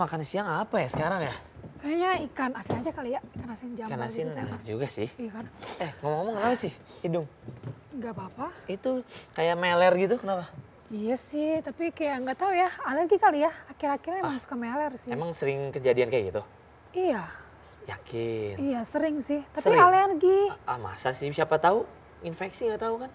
makan siang apa ya sekarang ya? Kayaknya ikan asin aja kali ya, ikan asin jambal. Ikan asin gitu, enak juga sih. Iya kan? Ngomong-ngomong kenapa sih hidung? Nggak apa-apa. Itu kayak meler gitu kenapa? Iya sih, tapi kayak nggak tahu ya, alergi kali ya. Akhir-akhirnya emang suka meler sih. Emang sering kejadian kayak gitu? Iya. Yakin? Iya sering sih, tapi Sering? alergi. Masa sih? Siapa tahu infeksi nggak tahu kan?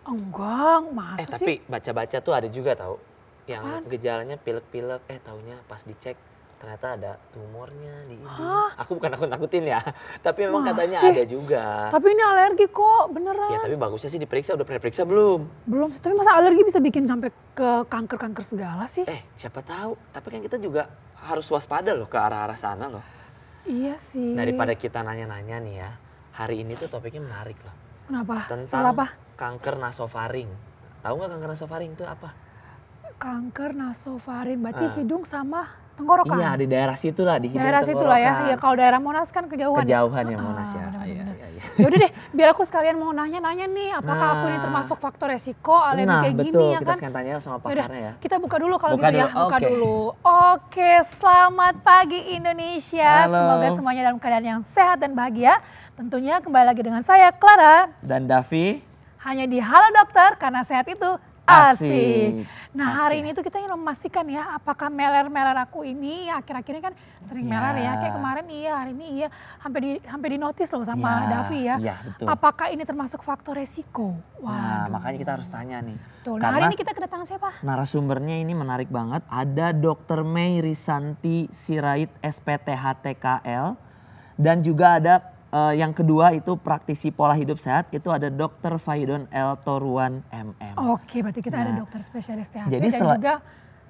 Enggak, masa sih? Tapi baca-baca tuh ada juga tahu. Yang Apaan? gejalanya pilek-pilek, taunya pas dicek ternyata ada tumornya di hidung. Hah? Aku bukan nakut-nakutin ya, tapi memang katanya Masih? ada juga. Tapi ini alergi kok, beneran. Ya tapi bagusnya sih diperiksa, udah pernah periksa belum? Belum, tapi masa alergi bisa bikin sampai ke kanker-kanker segala sih? Siapa tahu, tapi kan kita juga harus waspada loh ke arah-arah sana loh. Iya sih. Daripada kita nanya-nanya nih ya, hari ini tuh topiknya menarik loh. Kenapa? Tentang Soal apa? kanker nasofaring. Tahu nggak kanker nasofaring itu apa? Kanker nasofaring, berarti hidung sama tenggorokan? Iya, di daerah situ lah, di hidung Daerah situ lah ya, tenggorokan. iya kalau daerah Monas kan kejauhan. Kejauhan ya Monas ya. Bener-bener. Iya. Yaudah deh, biar aku sekalian mau nanya-nanya nih, apakah aku ini termasuk faktor resiko alergi kayak gini betul. ya Kita kan? sekarang tanya sama Yaudah, pakarnya ya. kita buka dulu kalau Buka gitu ya, dulu, buka oke. dulu. Oke, selamat pagi Indonesia. Halo. Semoga semuanya dalam keadaan yang sehat dan bahagia. Tentunya kembali lagi dengan saya, Clara. Dan Davi. Hanya di Halo Dokter, karena sehat itu asik. Nah hari Oke. ini tuh kita ingin memastikan ya apakah meler-meler aku ini akhir-akhir ini kan sering meler ya. Kayak kemarin iya, hari ini iya. Sampai di notice loh sama Davi ya. Iya, betul. Apakah ini termasuk faktor resiko? Nah, Waduh. makanya kita harus tanya nih. Betul. Nah, hari ini kita kedatangan siapa? Narasumbernya ini menarik banget. Ada Dr. May Risanti Sirait SPTHTKL. Dan juga ada yang kedua itu praktisi pola hidup sehat. Itu ada Dr. Faidon L. Toruan MM. Oke, berarti kita ada dokter spesialis THT Jadi dan juga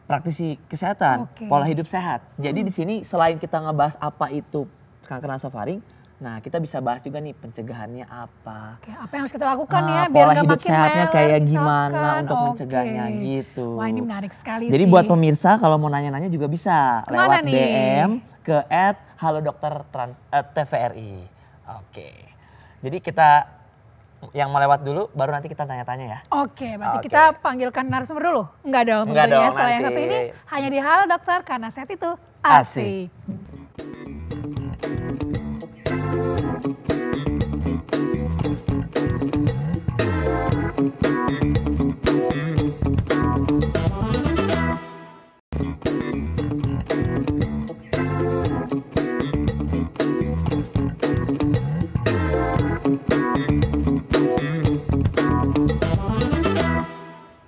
praktisi kesehatan, Oke. pola hidup sehat. Jadi di sini selain kita ngebahas apa itu kanker nasofaring, nah kita bisa bahas juga nih pencegahannya apa. oke, apa yang harus kita lakukan ya biar Pola nggak hidup makin sehatnya meler kayak misalkan. gimana untuk Oke. mencegahnya gitu. Wah ini menarik sekali Jadi sih. buat pemirsa kalau mau nanya-nanya juga bisa Kemana lewat nih? DM ke @halodokter_tvri. Oke. Jadi kita yang melewat dulu baru nanti kita tanya-tanya ya. Oke, berarti Oke. kita panggilkan narasumber dulu? Enggak dong Enggak tentunya. dong, Setelah yang nanti. satu ini hanya di Halo Dokter karena sehat itu Asik. asik.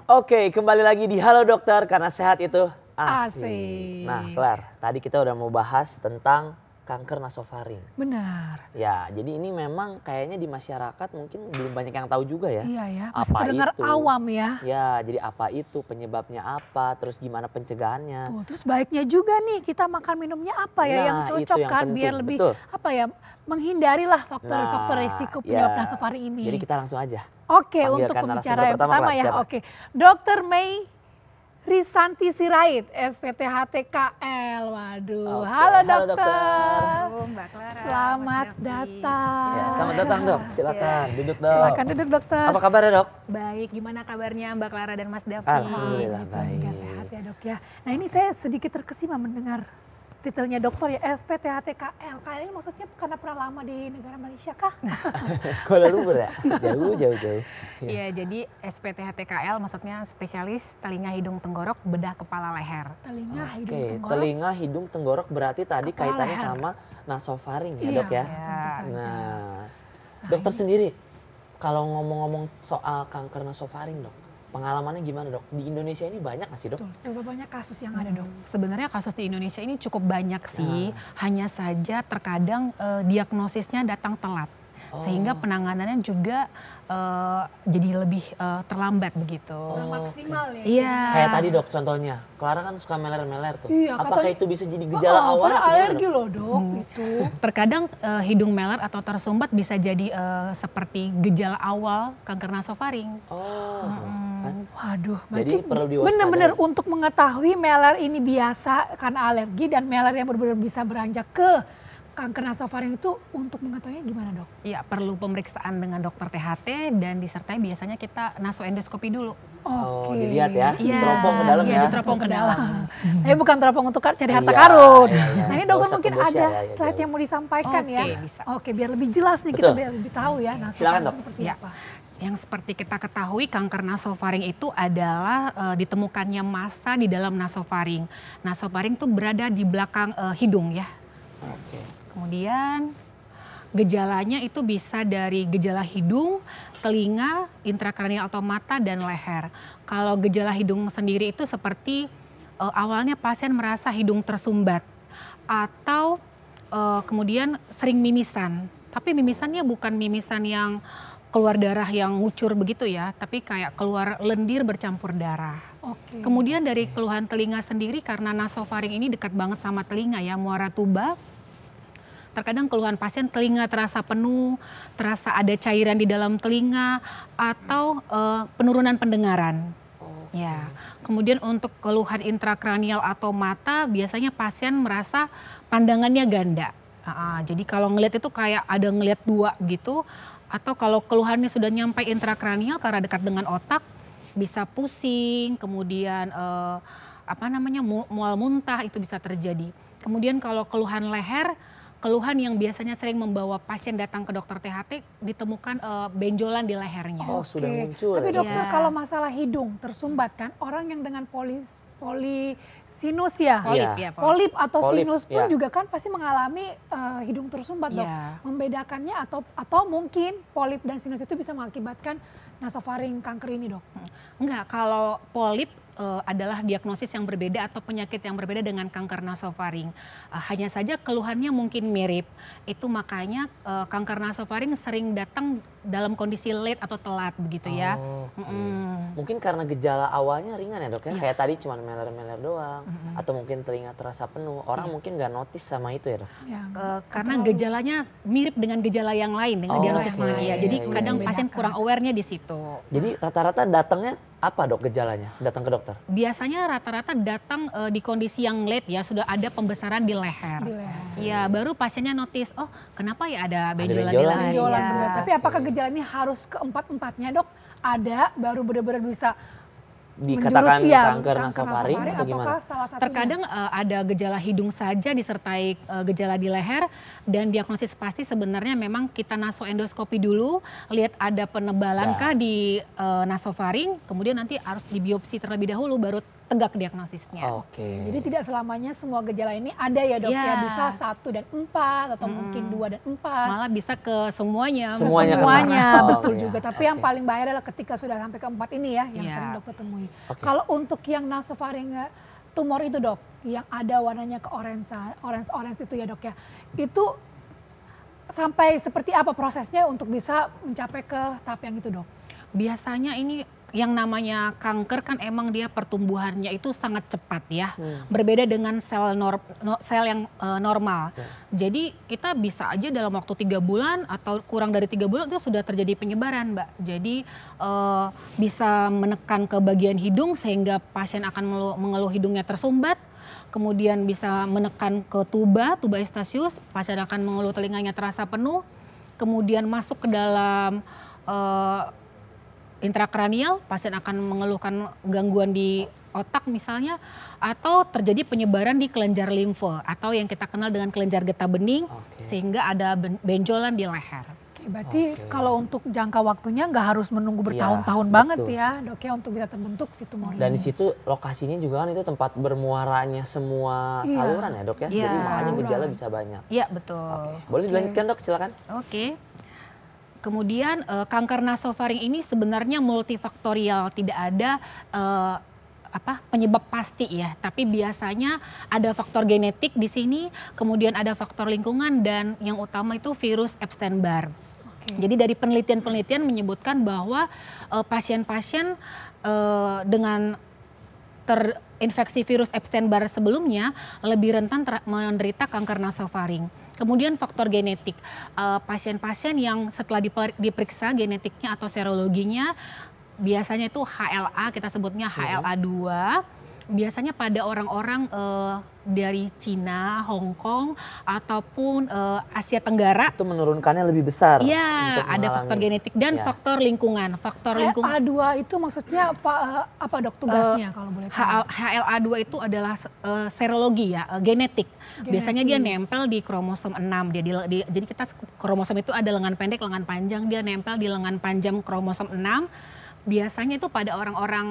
Oke, kembali lagi di Halo Dokter karena sehat itu asik. Asik. Nah, Klar, tadi kita udah mau bahas tentang kanker nasofaring. Benar. Ya, jadi ini memang kayaknya di masyarakat mungkin belum banyak yang tahu juga ya. Iya ya, masih Apa terdengar itu? awam ya. Ya, jadi apa itu, penyebabnya apa, terus gimana pencegahannya. Tuh, terus baiknya juga nih kita makan minumnya apa ya yang Nah, cocok itu yang kan penting, biar lebih betul. apa ya menghindarilah faktor-faktor risiko penyebab ya. nasofaring ini. Jadi kita langsung aja. Oke, panggilkan untuk narasumber pembicara yang pertama, pertama Klar, ya. siapa? Oke, Dr. May Risanti Sirait, SPTHTKL. Waduh, Oke, halo halo, dokter. dokter. Halo Mbak Clara. Selamat Mas Davi. datang. Ya, selamat datang dok, silakan duduk dok. Silakan duduk dokter. Apa kabarnya dok? Baik, gimana kabarnya Mbak Clara dan Mas Davi? Alhamdulillah. Kita juga baik. sehat ya dok ya. Nah ini saya sedikit terkesima mendengar titelnya dokter ya, SPTHTKL. Kayaknya maksudnya karena pernah lama di negara Malaysia kah? Kuala Lumpur ya? Jauh. Iya, jadi SPTHTKL maksudnya spesialis telinga hidung tenggorok bedah kepala leher. Telinga, hidung, Oke, tenggorok. telinga, hidung, tenggorok berarti tadi Kepala kaitannya leher. sama nasofaring ya Iya, dok ya? tentu saja. Nah, dokter sendiri kalau ngomong-ngomong soal kanker nasofaring dok, pengalamannya gimana dok? Di Indonesia ini banyak nggak sih dok? Betul, seberapa banyak kasus yang ada dok? Sebenarnya kasus di Indonesia ini cukup banyak sih, hanya saja terkadang diagnosisnya datang telat. Sehingga penanganannya juga jadi lebih terlambat begitu. Kurang maksimal ya? Iya. Kayak tadi dok contohnya, Clara kan suka meler-meler tuh. Iya, Apakah katanya- itu bisa jadi gejala awal? Padahal atau gimana, alergi dok? loh dok itu. Terkadang hidung meler atau tersumbat bisa jadi seperti gejala awal kanker nasofaring. Oh, kan? Waduh, Jadi perlu diwaspadai. bener-bener untuk mengetahui meler ini biasa karena alergi dan meler yang benar-benar bisa beranjak ke kanker nasofaring itu untuk mengetahuinya gimana dok? Ya, perlu pemeriksaan dengan dokter THT dan disertai biasanya kita nasoendoskopi dulu. Oh, Oke. dilihat ya, Iya, teropong ke dalam iya, ya. diteropong ke dalam. Tapi bukan teropong untuk cari harta Iya, karun. iya, iya. Nah ini Nggak dokter usah mungkin tembus ada ya, ya, slide jauh. yang mau disampaikan ya. Oke, bisa. Oke, biar lebih jelas nih kita Betul. biar lebih tahu ya Silakan, nasofaring Dok. itu seperti Ya. apa. Yang seperti kita ketahui kanker nasofaring itu adalah ditemukannya massa di dalam nasofaring. Nasofaring itu berada di belakang hidung ya. Oke. Kemudian gejalanya itu bisa dari gejala hidung, telinga, intrakranial atau mata, dan leher. Kalau gejala hidung sendiri itu seperti awalnya pasien merasa hidung tersumbat atau kemudian sering mimisan. Tapi mimisannya bukan mimisan yang keluar darah yang ngucur begitu ya, tapi kayak keluar lendir bercampur darah. Oke. Kemudian dari keluhan telinga sendiri karena nasofaring ini dekat banget sama telinga ya, muara tuba. Terkadang keluhan pasien telinga terasa penuh, terasa ada cairan di dalam telinga atau penurunan pendengaran. Ya. Kemudian untuk keluhan intrakranial atau mata biasanya pasien merasa pandangannya ganda. Jadi kalau ngelihat itu kayak ada ngelihat dua gitu. Atau kalau keluhannya sudah nyampe intrakranial karena dekat dengan otak, bisa pusing, kemudian mual muntah itu bisa terjadi. Kemudian kalau keluhan leher, keluhan yang biasanya sering membawa pasien datang ke dokter THT ditemukan benjolan di lehernya. Oh, sudah Oke. muncul. Tapi ya, dokter Iya. kalau masalah hidung tersumbat kan orang yang dengan polisinus ya. Polip Iya. ya, Polip atau Polip, sinus pun ya. juga kan pasti mengalami hidung tersumbat dok. Iya. Membedakannya atau mungkin polip dan sinus itu bisa mengakibatkan nasofaring kanker ini dok. Enggak, kalau polip adalah diagnosis yang berbeda atau penyakit yang berbeda dengan kanker nasofaring. Hanya saja keluhannya mungkin mirip. Itu makanya kanker nasofaring sering datang dalam kondisi late atau telat begitu ya. Oke. Mungkin karena gejala awalnya ringan ya dok ya, Iya. kayak tadi cuma meler-meler doang, atau mungkin telinga terasa penuh. Orang mungkin nggak notice sama itu ya dok. Ya, Karena gejalanya mirip dengan gejala yang lain dengan Oh, diagnosis oke. mania. Jadi Iya, kadang iya. pasien kurang awarenya di situ. Jadi rata-rata datangnya apa dok gejalanya? Datang ke dokter? Biasanya rata-rata datang di kondisi yang late ya, sudah ada pembesaran di leher. di leher. Ya, baru pasiennya notice, oh kenapa ya ada benjolan di benjolan. leher. Benjolan Ya. benar. Tapi apakah gejala ini harus keempat-empatnya dok? Ada baru benar-benar bisa Dikatakan menjurus, ya, kanker nasofaring atau gimana? apakah salah satunya? Terkadang ada gejala hidung saja disertai gejala di leher dan diagnosis pasti sebenarnya memang kita nasoendoskopi dulu, lihat ada penebalan kah di nasofaring, kemudian nanti harus dibiopsi terlebih dahulu baru tegak diagnosisnya. Oke. Jadi tidak selamanya semua gejala ini ada ya dok ya, Ya. bisa 1 dan 4 atau mungkin 2 dan 4. Malah bisa ke semuanya. Semuanya kena. Semuanya Oh, betul iya. juga. Tapi yang Oke. paling bahaya adalah ketika sudah sampai ke 4 ini ya, yang Iya. sering dokter temui. Oke. Kalau untuk yang nasofaring tumor itu dok, yang ada warnanya ke orange itu ya dok ya, itu sampai seperti apa prosesnya untuk bisa mencapai ke tahap yang itu dok? Biasanya ini yang namanya kanker kan emang dia pertumbuhannya itu sangat cepat ya. Berbeda dengan sel yang normal. Jadi kita bisa aja dalam waktu 3 bulan atau kurang dari 3 bulan itu sudah terjadi penyebaran Mbak. Jadi bisa menekan ke bagian hidung sehingga pasien akan mengeluh hidungnya tersumbat. Kemudian bisa menekan ke tuba Eustachius, pasien akan mengeluh telinganya terasa penuh. Kemudian masuk ke dalam intrakranial, pasien akan mengeluhkan gangguan di otak misalnya, atau terjadi penyebaran di kelenjar limfe atau yang kita kenal dengan kelenjar getah bening, sehingga ada benjolan di leher. Oke, berarti kalau untuk jangka waktunya nggak harus menunggu bertahun-tahun Iya, banget betul. ya dok ya untuk bisa terbentuk si tumor Dan ini. di situ lokasinya juga kan itu tempat bermuaranya semua Iya. saluran ya dok ya. Iya. Jadi makanya Saluran. gejala bisa banyak. Iya betul. Boleh dilanjutkan dok, silakan. Oke. Kemudian kanker nasofaring ini sebenarnya multifaktorial, tidak ada penyebab pasti ya, tapi biasanya ada faktor genetik di sini, kemudian ada faktor lingkungan dan yang utama itu virus Epstein-Barr. Oke. Jadi dari penelitian-penelitian menyebutkan bahwa pasien-pasien dengan terinfeksi virus Epstein-Barr sebelumnya lebih rentan menderita kanker nasofaring. Kemudian faktor genetik, pasien-pasien yang setelah diperiksa genetiknya atau serologinya biasanya itu HLA, kita sebutnya HLA2, Biasanya pada orang-orang dari Cina, Hong Kong, ataupun Asia Tenggara. Itu menurunkannya lebih besar. Iya, untuk ada mengalami. faktor genetik dan Ya. faktor lingkungan. Faktor lingkungan. HLA2 itu maksudnya apa dok tugasnya kalau boleh tahu? HLA2 itu adalah serologi ya, genetik. Biasanya dia Genetik. nempel di kromosom 6. Jadi kita kromosom itu ada lengan pendek, lengan panjang, dia nempel di lengan panjang kromosom 6. Biasanya itu pada orang-orang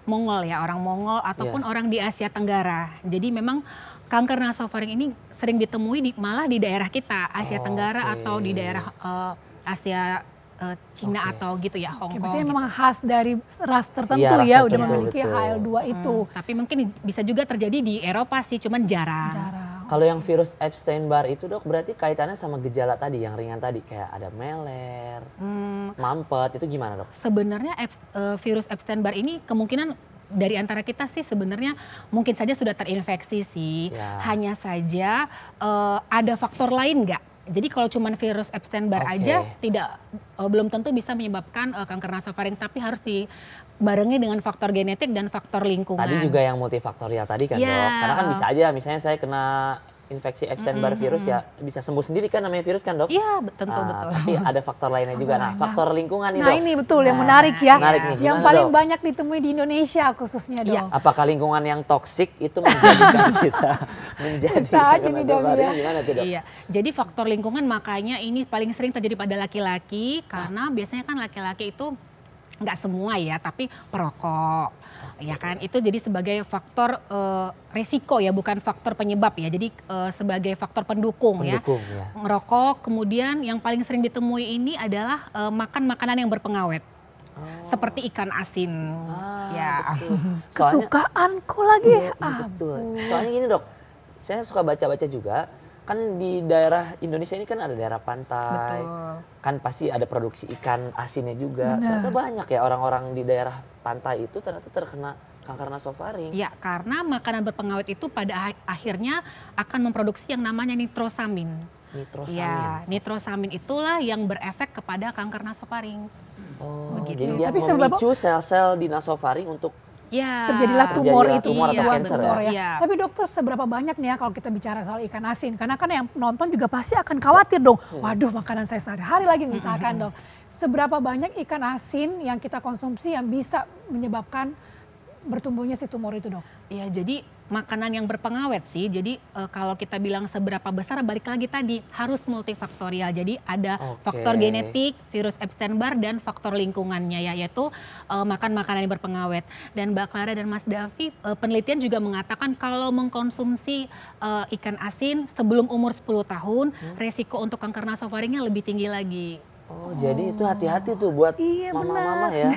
Mongol ya, orang Mongol ataupun orang di Asia Tenggara. Jadi memang kanker nasofaring ini sering ditemui malah di daerah kita, Asia Tenggara atau di daerah Asia Cina atau gitu ya, Hong Kong. Berarti gitu. memang khas dari ras tertentu Iya, ras ya, udah tertentu, memiliki betul. HL2 itu. Tapi mungkin bisa juga terjadi di Eropa sih, cuman jarang. Jarang. Kalau yang virus Epstein-Barr itu dok berarti kaitannya sama gejala tadi yang ringan tadi kayak ada meler, mampet itu gimana dok? Sebenarnya virus Epstein-Barr ini kemungkinan dari antara kita sih sebenarnya mungkin saja sudah terinfeksi sih. Ya. Hanya saja ada faktor lain nggak? Jadi kalau cuman virus Epstein-Barr aja tidak belum tentu bisa menyebabkan kanker nasofaring, tapi harus dibarengi dengan faktor genetik dan faktor lingkungan. Tadi juga yang multifaktorial tadi kan Ya. dok, karena kan bisa aja misalnya saya kena infeksi Epstein-Barr virus ya bisa sembuh sendiri kan namanya virus kan dok? Iya, tentu betul. Tapi ada faktor lainnya juga. Nah, faktor lingkungan nih Nah dok. ini betul yang menarik ya. Menarik nih, Yang gimana, paling Dok? banyak ditemui di Indonesia khususnya dok. Iya. Apakah lingkungan yang toksik itu menjadikan kita menjadi Bisa aja kanker nih, nasofaring? Dok, ya. Gimana tuh dok? Iya, jadi faktor lingkungan makanya ini paling sering terjadi pada laki-laki karena biasanya kan laki-laki itu nggak semua ya, tapi perokok, ya kan itu jadi sebagai faktor resiko ya, bukan faktor penyebab ya, jadi sebagai faktor pendukung ya. Ya. Merokok, kemudian yang paling sering ditemui ini adalah makan makanan yang berpengawet, seperti ikan asin, ya. Betul. Soalnya, Kesukaanku lagi. iya, betul. Soalnya gini dok, saya suka baca-baca juga. Kan di daerah Indonesia ini kan ada daerah pantai, Betul. kan pasti ada produksi ikan asinnya juga. Benar. Ternyata banyak ya orang-orang di daerah pantai itu ternyata terkena kanker nasofaring. Ya, karena makanan berpengawet itu pada akhirnya akan memproduksi yang namanya nitrosamin. Nitrosamin. Ya, nitrosamin itulah yang berefek kepada kanker nasofaring. Oh, Begitu. jadi dia Tapi seberapa- memicu sel-sel di nasofaring untuk Ya, Terjadilah tumor Terjadilah itu. tumor atau iya, cancer betul ya. ya. Tapi dokter seberapa banyak nih ya kalau kita bicara soal ikan asin. Karena kan yang nonton juga pasti akan khawatir dong. Waduh makanan saya sehari-hari lagi misalkan dok. Seberapa banyak ikan asin yang kita konsumsi yang bisa menyebabkan bertumbuhnya si tumor itu dok? Ya, jadi makanan yang berpengawet sih. Jadi kalau kita bilang seberapa besar, balik lagi tadi harus multifaktorial. Jadi ada faktor genetik, virus Epstein-Barr dan faktor lingkungannya ya, yaitu makan makanan yang berpengawet. Dan Mbak Clara dan Mas Davi, penelitian juga mengatakan kalau mengkonsumsi ikan asin sebelum umur 10 tahun, resiko untuk kanker nasofaringnya lebih tinggi lagi. Oh, jadi itu hati-hati tuh buat Iya, mama-mama ya.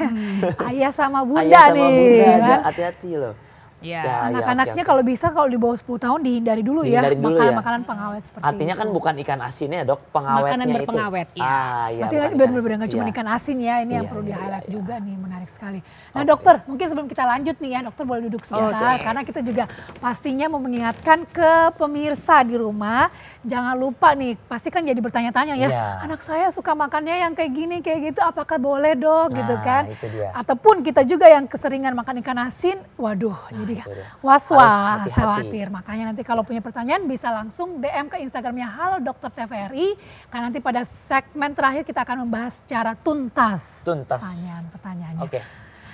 Ayah sama bunda Ayah sama nih. bunda aja kan? hati-hati loh. Ya. Ya, Anak-anaknya oke. kalau bisa kalau di bawah 10 tahun dihindari dulu Dihindari ya. dulu Makanan-makanan pengawet seperti Artinya itu. kan bukan ikan asinnya dok, pengawetnya Makanan berpengawet, itu. ya. Iya. Berarti bukan benar-benar ikan nggak asin. cuma Iya. ikan asin ya, ini yang Iya, perlu iya, di-highlight iya. juga nih, menarik sekali. Nah Oke. dokter, mungkin sebelum kita lanjut nih ya, dokter boleh duduk sebentar. Oke. Karena kita juga pastinya mau mengingatkan ke pemirsa di rumah, jangan lupa nih, pasti kan jadi bertanya-tanya ya, Iya. anak saya suka makannya yang kayak gini, kayak gitu, apakah boleh dok gitu Nah, kan. itu dia. Ataupun kita juga yang keseringan makan ikan asin, waduh jadi itu dia. was-was, Harus hati-hati. khawatir. Makanya nanti kalau punya pertanyaan bisa langsung DM ke Instagramnya Halo Dokter TVRI. Karena nanti pada segmen terakhir kita akan membahas secara tuntas. Tuntas. Pertanyaan-pertanyaannya. Oke.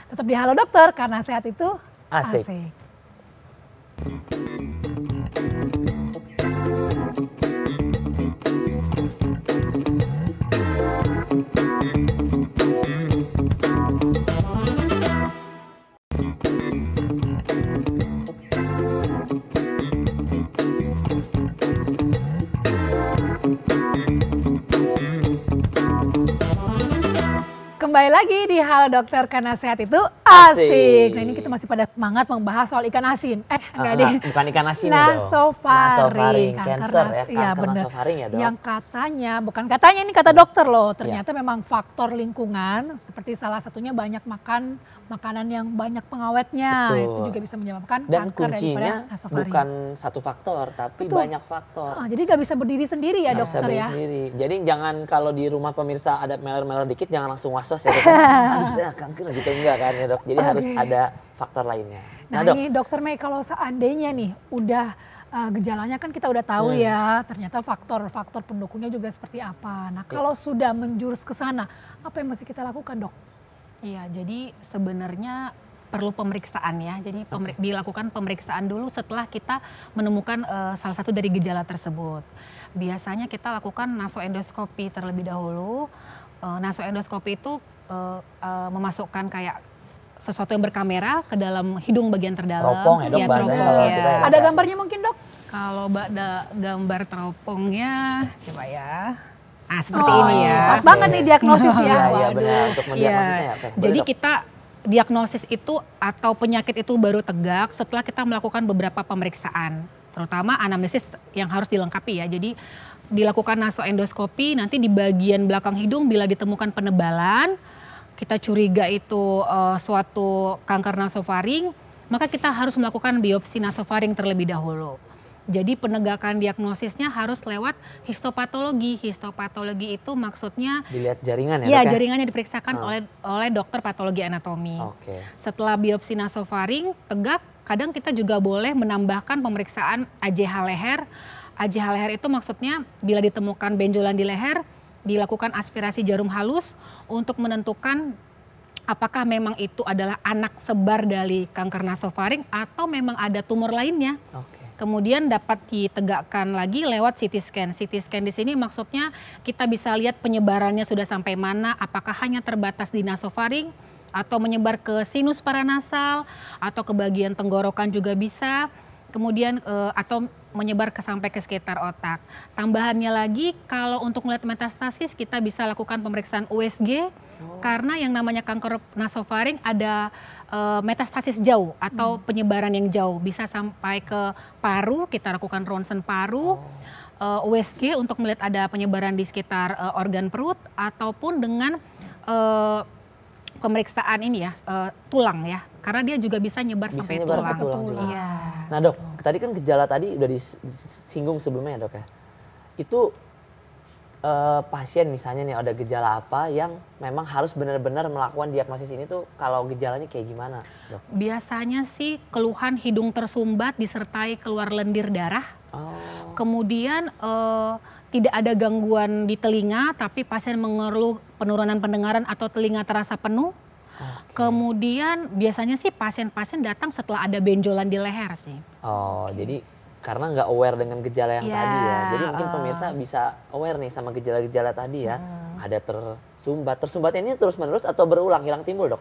Tetap di Halo Dokter karena sehat itu Asik. asik. Kembali lagi di Halo Dokter karena sehat itu asik. Asik. Nah ini kita masih pada semangat membahas soal ikan asin. Enggak deh. Bukan ikan asin dong. Nasofaring. Cancer ya, Iya kanker bener. nasofaring ya dok. Yang katanya, bukan katanya ini kata dokter loh. Ternyata memang faktor lingkungan seperti salah satunya banyak makan makanan yang banyak pengawetnya. Betul. Itu juga bisa menyebabkan Dan kanker kuncinya daripada nasofaring. bukan satu faktor, tapi Betul. banyak faktor. Jadi nggak bisa berdiri sendiri ya Nggak bisa dokter beli ya. sendiri. Jadi jangan kalau di rumah pemirsa ada meler-meler dikit jangan langsung was-was ya dok harusnya kanker gitu enggak kan ya dok. Jadi harus ada faktor lainnya. Nah Dok, ini dokter Mei, kalau seandainya nih udah gejalanya kan kita udah tahu ya, ternyata faktor-faktor pendukungnya juga seperti apa. Nah kalau sudah menjurus ke sana, apa yang mesti kita lakukan dok? Iya, jadi sebenarnya perlu pemeriksaan ya. Jadi dilakukan pemeriksaan dulu setelah kita menemukan salah satu dari gejala tersebut. Biasanya kita lakukan nasoendoskopi terlebih dahulu. Nasoendoskopi itu memasukkan kayak sesuatu yang berkamera ke dalam hidung bagian terdalam. Teropong ya dok, Iya, bahasanya teropong, kalau ya. kita ya, dok, Ada ya. gambarnya mungkin dok? Kalau ada gambar teropongnya, coba ya. Ah, seperti Oh, ini ya. Pas banget nih diagnosis ya. Iya Waduh. benar, untuk mendiagnosisnya Iya. ya. Oke, boleh, Jadi dok. kita diagnosis itu atau penyakit itu baru tegak setelah kita melakukan beberapa pemeriksaan, terutama anamnesis yang harus dilengkapi ya. Jadi dilakukan nasoendoskopi, nanti di bagian belakang hidung bila ditemukan penebalan, kita curiga itu suatu kanker nasofaring, maka kita harus melakukan biopsi nasofaring terlebih dahulu. Jadi penegakan diagnosisnya harus lewat histopatologi. Histopatologi itu maksudnya Dilihat jaringan ya ya dok ya? jaringannya diperiksakan oleh dokter patologi anatomi. Oke. Setelah biopsi nasofaring tegak, kadang kita juga boleh menambahkan pemeriksaan AJH leher. AJH leher itu maksudnya bila ditemukan benjolan di leher, dilakukan aspirasi jarum halus untuk menentukan apakah memang itu adalah anak sebar dari kanker nasofaring atau memang ada tumor lainnya. Oke. Kemudian dapat ditegakkan lagi lewat CT scan. CT scan di sini maksudnya kita bisa lihat penyebarannya sudah sampai mana, apakah hanya terbatas di nasofaring atau menyebar ke sinus paranasal atau ke bagian tenggorokan juga bisa. Kemudian atau menyebar sampai ke sekitar otak. Tambahannya lagi kalau untuk melihat metastasis kita bisa lakukan pemeriksaan USG karena yang namanya kanker nasofaring ada metastasis jauh atau penyebaran yang jauh, bisa sampai ke paru, kita lakukan ronsen paru, USG untuk melihat ada penyebaran di sekitar organ perut ataupun dengan pemeriksaan ini ya tulang ya, karena dia juga bisa nyebar Bisa sampai nyebar tulang. ke tulang juga. Iya. Nah dok, tadi kan gejala tadi udah disinggung sebelumnya ya dok ya. Itu pasien misalnya nih ada gejala apa yang memang harus benar-benar melakukan diagnosis ini tuh kalau gejalanya kayak gimana dok? Biasanya sih keluhan hidung tersumbat disertai keluar lendir darah. Oh, Kemudian tidak ada gangguan di telinga tapi pasien mengeluh penurunan pendengaran atau telinga terasa penuh. Kemudian biasanya sih pasien-pasien datang setelah ada benjolan di leher sih. oh jadi karena nggak aware dengan gejala yang Ya, tadi ya. Jadi mungkin pemirsa bisa aware nih sama gejala-gejala tadi ya. Ada tersumbat. Tersumbat ini terus-menerus atau berulang hilang timbul dok?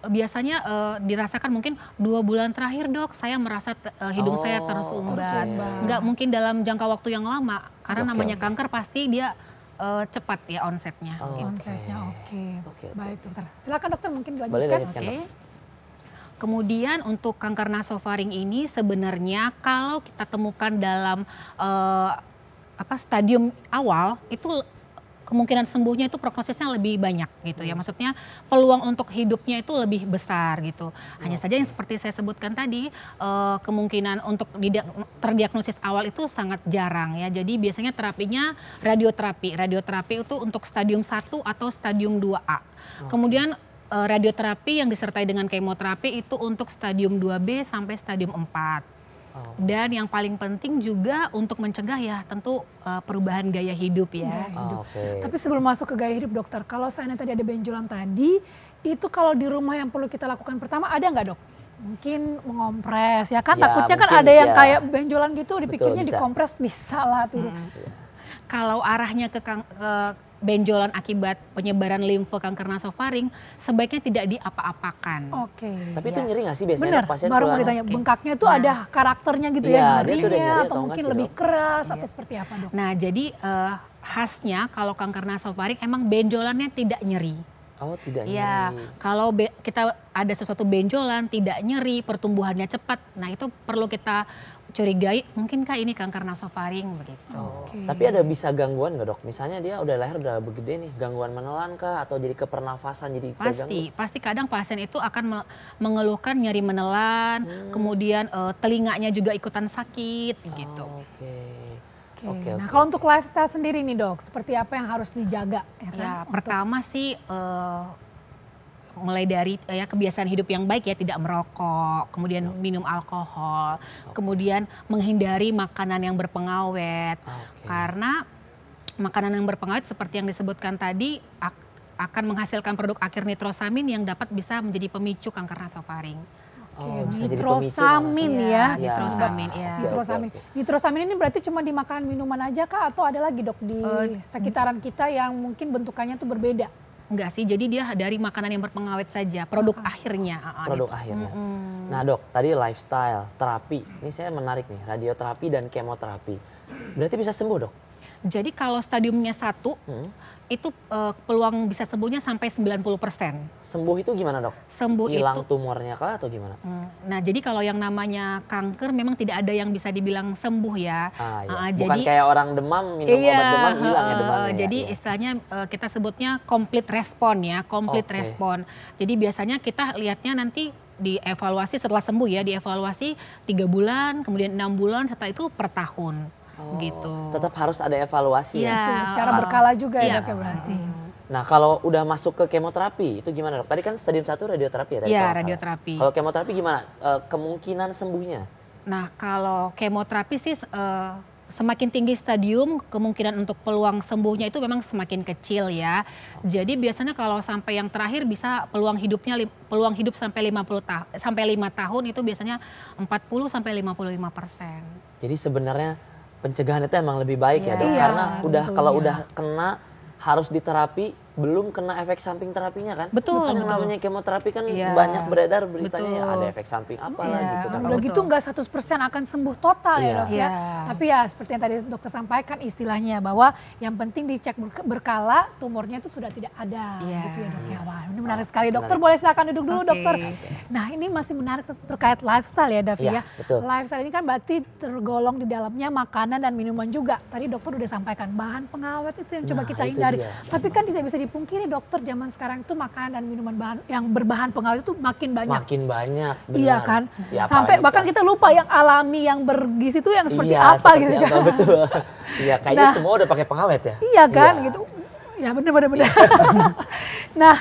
Biasanya dirasakan mungkin 2 bulan terakhir dok saya merasa hidung saya tersumbat. tersumbat. Nggak mungkin dalam jangka waktu yang lama karena Oke, namanya oke. kanker pasti dia cepat ya onsetnya. Oh, gitu. Konsepnya oke. Oke. Baik dokter. Silakan dokter mungkin Boleh dilanjutkan. lanjutkan Oke. dok. Kemudian untuk kanker nasofaring ini sebenarnya kalau kita temukan dalam stadium awal itu kemungkinan sembuhnya itu prognosisnya lebih banyak gitu ya. Maksudnya peluang untuk hidupnya itu lebih besar gitu. Hanya saja yang seperti saya sebutkan tadi kemungkinan untuk terdiagnosis awal itu sangat jarang ya. Jadi biasanya terapinya radioterapi. Radioterapi itu untuk stadium 1 atau stadium 2A. Kemudian radioterapi yang disertai dengan kemoterapi itu untuk stadium 2B sampai stadium 4. Dan yang paling penting juga untuk mencegah ya tentu perubahan gaya hidup ya. Gaya hidup. Oke. Tapi sebelum masuk ke gaya hidup dokter, kalau saya tadi ada benjolan tadi, itu kalau di rumah yang perlu kita lakukan pertama ada nggak dok? Mungkin mengompres ya kan, Ya, takutnya kan mungkin ada yang ya. kayak benjolan gitu dipikirnya bisa. dikompres bisa lah tuh. Kalau arahnya ke benjolan akibat penyebaran limfe kanker nasofaring sebaiknya tidak diapa-apakan. Oke. Tapi itu nyeri nggak sih biasanya Bener, dok, pasien baru mau pulang? ditanya, Oke. bengkaknya tuh ada karakternya gitu Iya, ya, dia tuh udah nyerinya nyeri atau atau mungkin enggak sih, lebih dok? keras atau seperti apa dok? Nah jadi khasnya kalau kanker nasofaring emang benjolannya tidak nyeri. Oh tidak Ya, nyeri. kalau kita ada sesuatu benjolan tidak nyeri, pertumbuhannya cepat, nah itu perlu kita curigai, mungkinkah ini kanker nasofaring begitu. Oke. Tapi ada bisa gangguan nggak dok? Misalnya dia udah leher udah begede nih, gangguan menelan kah atau jadi kepernafasan jadi terganggu? Pasti kadang pasien itu akan mengeluhkan nyeri menelan, kemudian telinganya juga ikutan sakit gitu. Oke. Oke. Nah kalau untuk lifestyle sendiri nih dok, seperti apa yang harus dijaga? Ya kan? Ya, pertama sih mulai dari ya kebiasaan hidup yang baik ya, tidak merokok, kemudian minum alkohol, kemudian menghindari makanan yang berpengawet. Karena makanan yang berpengawet seperti yang disebutkan tadi akan menghasilkan produk akhir nitrosamin yang dapat bisa menjadi pemicu kanker nasofaring. Nitrosamin ya. Nitrosamin ya. Nitrosamin. Nitrosamin ini berarti cuma di makanan minuman aja kah atau ada lagi dok di sekitaran kita yang mungkin bentukannya tuh berbeda? Enggak sih, jadi dia dari makanan yang berpengawet saja, produk akhirnya. Produk akhirnya. Nah dok, tadi lifestyle, terapi, ini saya menarik nih, radioterapi dan kemoterapi. Berarti bisa sembuh dok? Jadi kalau stadiumnya 1, itu peluang bisa sembuhnya sampai 90%. Sembuh itu gimana dok? Sembuh hilang itu tumornya kah atau gimana? Nah jadi kalau yang namanya kanker memang tidak ada yang bisa dibilang sembuh ya. Bukan jadi kayak orang demam minum obat demam hilang ya demamnya. Jadi istilahnya kita sebutnya complete respon ya, complete respon. Jadi biasanya kita lihatnya nanti dievaluasi setelah sembuh ya, dievaluasi 3 bulan, kemudian 6 bulan, setelah itu per tahun. Gitu. Tetap harus ada evaluasi ya. Itu secara berkala juga ya dok ya berarti. Nah kalau udah masuk ke kemoterapi itu gimana dok? Tadi kan stadium 1 radioterapi ya? Iya radioterapi. Kalau kemoterapi gimana? Kemungkinan sembuhnya? Nah kalau kemoterapi sih semakin tinggi stadium kemungkinan untuk peluang sembuhnya itu memang semakin kecil ya. Jadi biasanya kalau sampai yang terakhir bisa peluang hidup sampai 5 tahun itu biasanya 40 sampai 55%. Jadi sebenarnya pencegahan itu emang lebih baik ya dok, Iya, karena kalau tentunya. udah kena harus diterapi, belum kena efek samping terapinya kan? Betul, Kan betul. namanya kemoterapi kan Iya, banyak beredar beritanya ya, betul. ada efek samping apalah gitu kan. Udah gitu nggak 100% akan sembuh total ya dok ya. Iya. Tapi ya seperti yang tadi dokter sampaikan istilahnya bahwa yang penting dicek berkala tumornya itu sudah tidak ada gitu ya dok ya. Wah ini menarik sekali dokter, boleh silakan duduk dulu dokter. Nah ini masih menarik terkait lifestyle ya Davi ya. Betul. Lifestyle ini kan berarti tergolong di dalamnya makanan dan minuman juga. Tadi dokter udah sampaikan bahan pengawet itu yang coba kita itu hindari. dia. Tapi kan tidak bisa dipungkiri dokter, zaman sekarang itu makanan dan minuman yang berbahan pengawet itu makin banyak. Makin banyak, benar. Iya kan, Ya, sampai apalagi bahkan sekarang. kita lupa yang alami, yang bergizi itu yang seperti Iya, apa seperti gitu apa, kan. betul. Iya, kayaknya Nah. semua udah pakai pengawet ya. Iya kan Iya. gitu. Ya benar. Nah,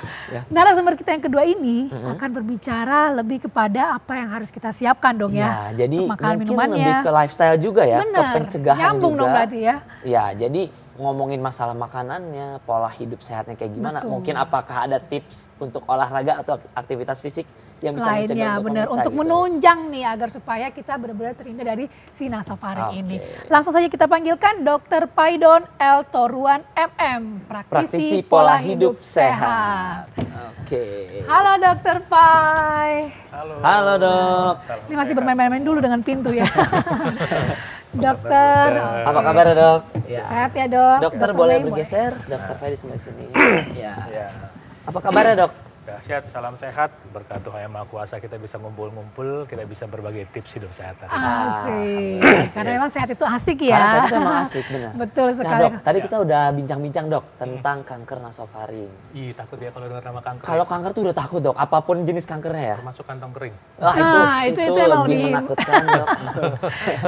narasumber kita yang kedua ini akan berbicara lebih kepada apa yang harus kita siapkan dong ya. Iya, jadi untuk makanan mungkin minumannya. lebih ke lifestyle juga ya, ke Bener, pencegahan nyambung juga. dong berarti ya. Ya, jadi ngomongin masalah makanannya, pola hidup sehatnya kayak gimana. Betul. Mungkin apakah ada tips untuk olahraga atau aktivitas fisik yang bisa mencegah Lainnya benar pemirsa untuk gitu. menunjang nih agar supaya kita benar-benar terhindar dari si nasofaring Oke. ini. Langsung saja kita panggilkan Dr. Paidon L. Toruan MM, praktisi pola hidup sehat. Oke. Halo Dr. Pai. Halo dok. Ini masih bermain-main dulu dengan pintu ya. Dokter, Apa kabar dok? Ya. sehat ya dok. Dokter boleh bergeser, dokter Fedi sampai sini. Ya. Ya, Apa kabarnya dok? dahsyat, salam sehat. Berkat Tuhan Yang Maha Kuasa kita bisa ngumpul-ngumpul, kita bisa berbagi tips hidup sehat. Asik. Karena memang sehat itu asik ya. Karena saya itu emang asik benar. Betul Nah sekali. dok, tadi kita udah bincang-bincang dok tentang kanker nasofaring. Ih, takut ya kalau dengar nama kanker. Kalau kanker tuh udah takut dok, apapun jenis kankernya ya. Termasuk kantong kering. Wah Nah, itu emang lebih lebih- menakutkan dok.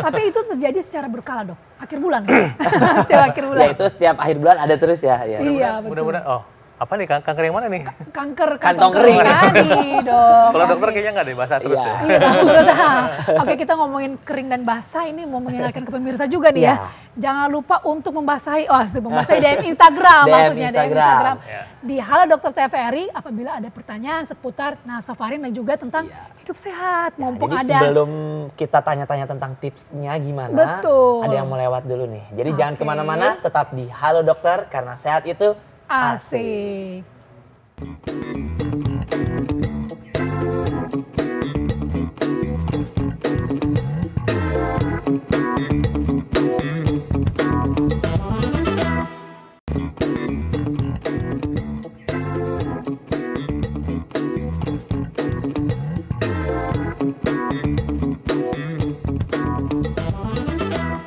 Tapi itu terjadi secara berkala dok. Akhir bulan kan? Setiap akhir bulan. Ya itu setiap akhir bulan ada terus ya. Ya. Iya betul. Mudah-mudahan, oh apa nih kanker yang mana nih? Kanker Kantong kantong kering. kering tadi dok. Kalau dokter kayaknya nggak deh, basah terus Iya. ya. Iya, terus, oke kita ngomongin kering dan basah ini mau mengingatkan ke pemirsa juga nih ya. Iya. Jangan lupa untuk membasahi DM Instagram DM maksudnya DM Instagram. Instagram. Ya. Di Halo Dokter TVRI apabila ada pertanyaan seputar nasofaring dan juga tentang hidup sehat. Ya, Mumpung jadi ada sebelum kita tanya-tanya tentang tipsnya gimana, Betul. ada yang mau lewat dulu nih. Jadi jangan kemana-mana, tetap di Halo Dokter karena sehat itu asik.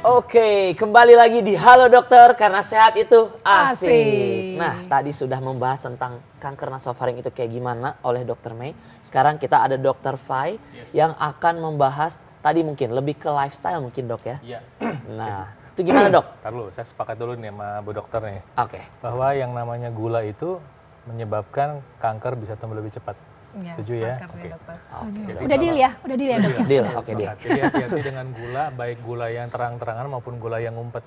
Oke, kembali lagi di Halo Dokter karena sehat itu asik. Asik. Nah, tadi sudah membahas tentang kanker nasofaring itu kayak gimana oleh Dokter Mei. Sekarang kita ada Dokter Fai yang akan membahas tadi mungkin lebih ke lifestyle mungkin dok ya. Iya. Nah, itu gimana dok? Ntar dulu, saya sepakat dulu nih sama Bu Dokter nih. Oke. Bahwa yang namanya gula itu menyebabkan kanker bisa tumbuh lebih cepat. Ya, Setuju ya? sepakat Oke. dokter. Jadi Udah deal ya? Udah deal ya dok ya? Deal, oke deal. Jadi hati-hati dengan gula, baik gula yang terang-terangan maupun gula yang ngumpet.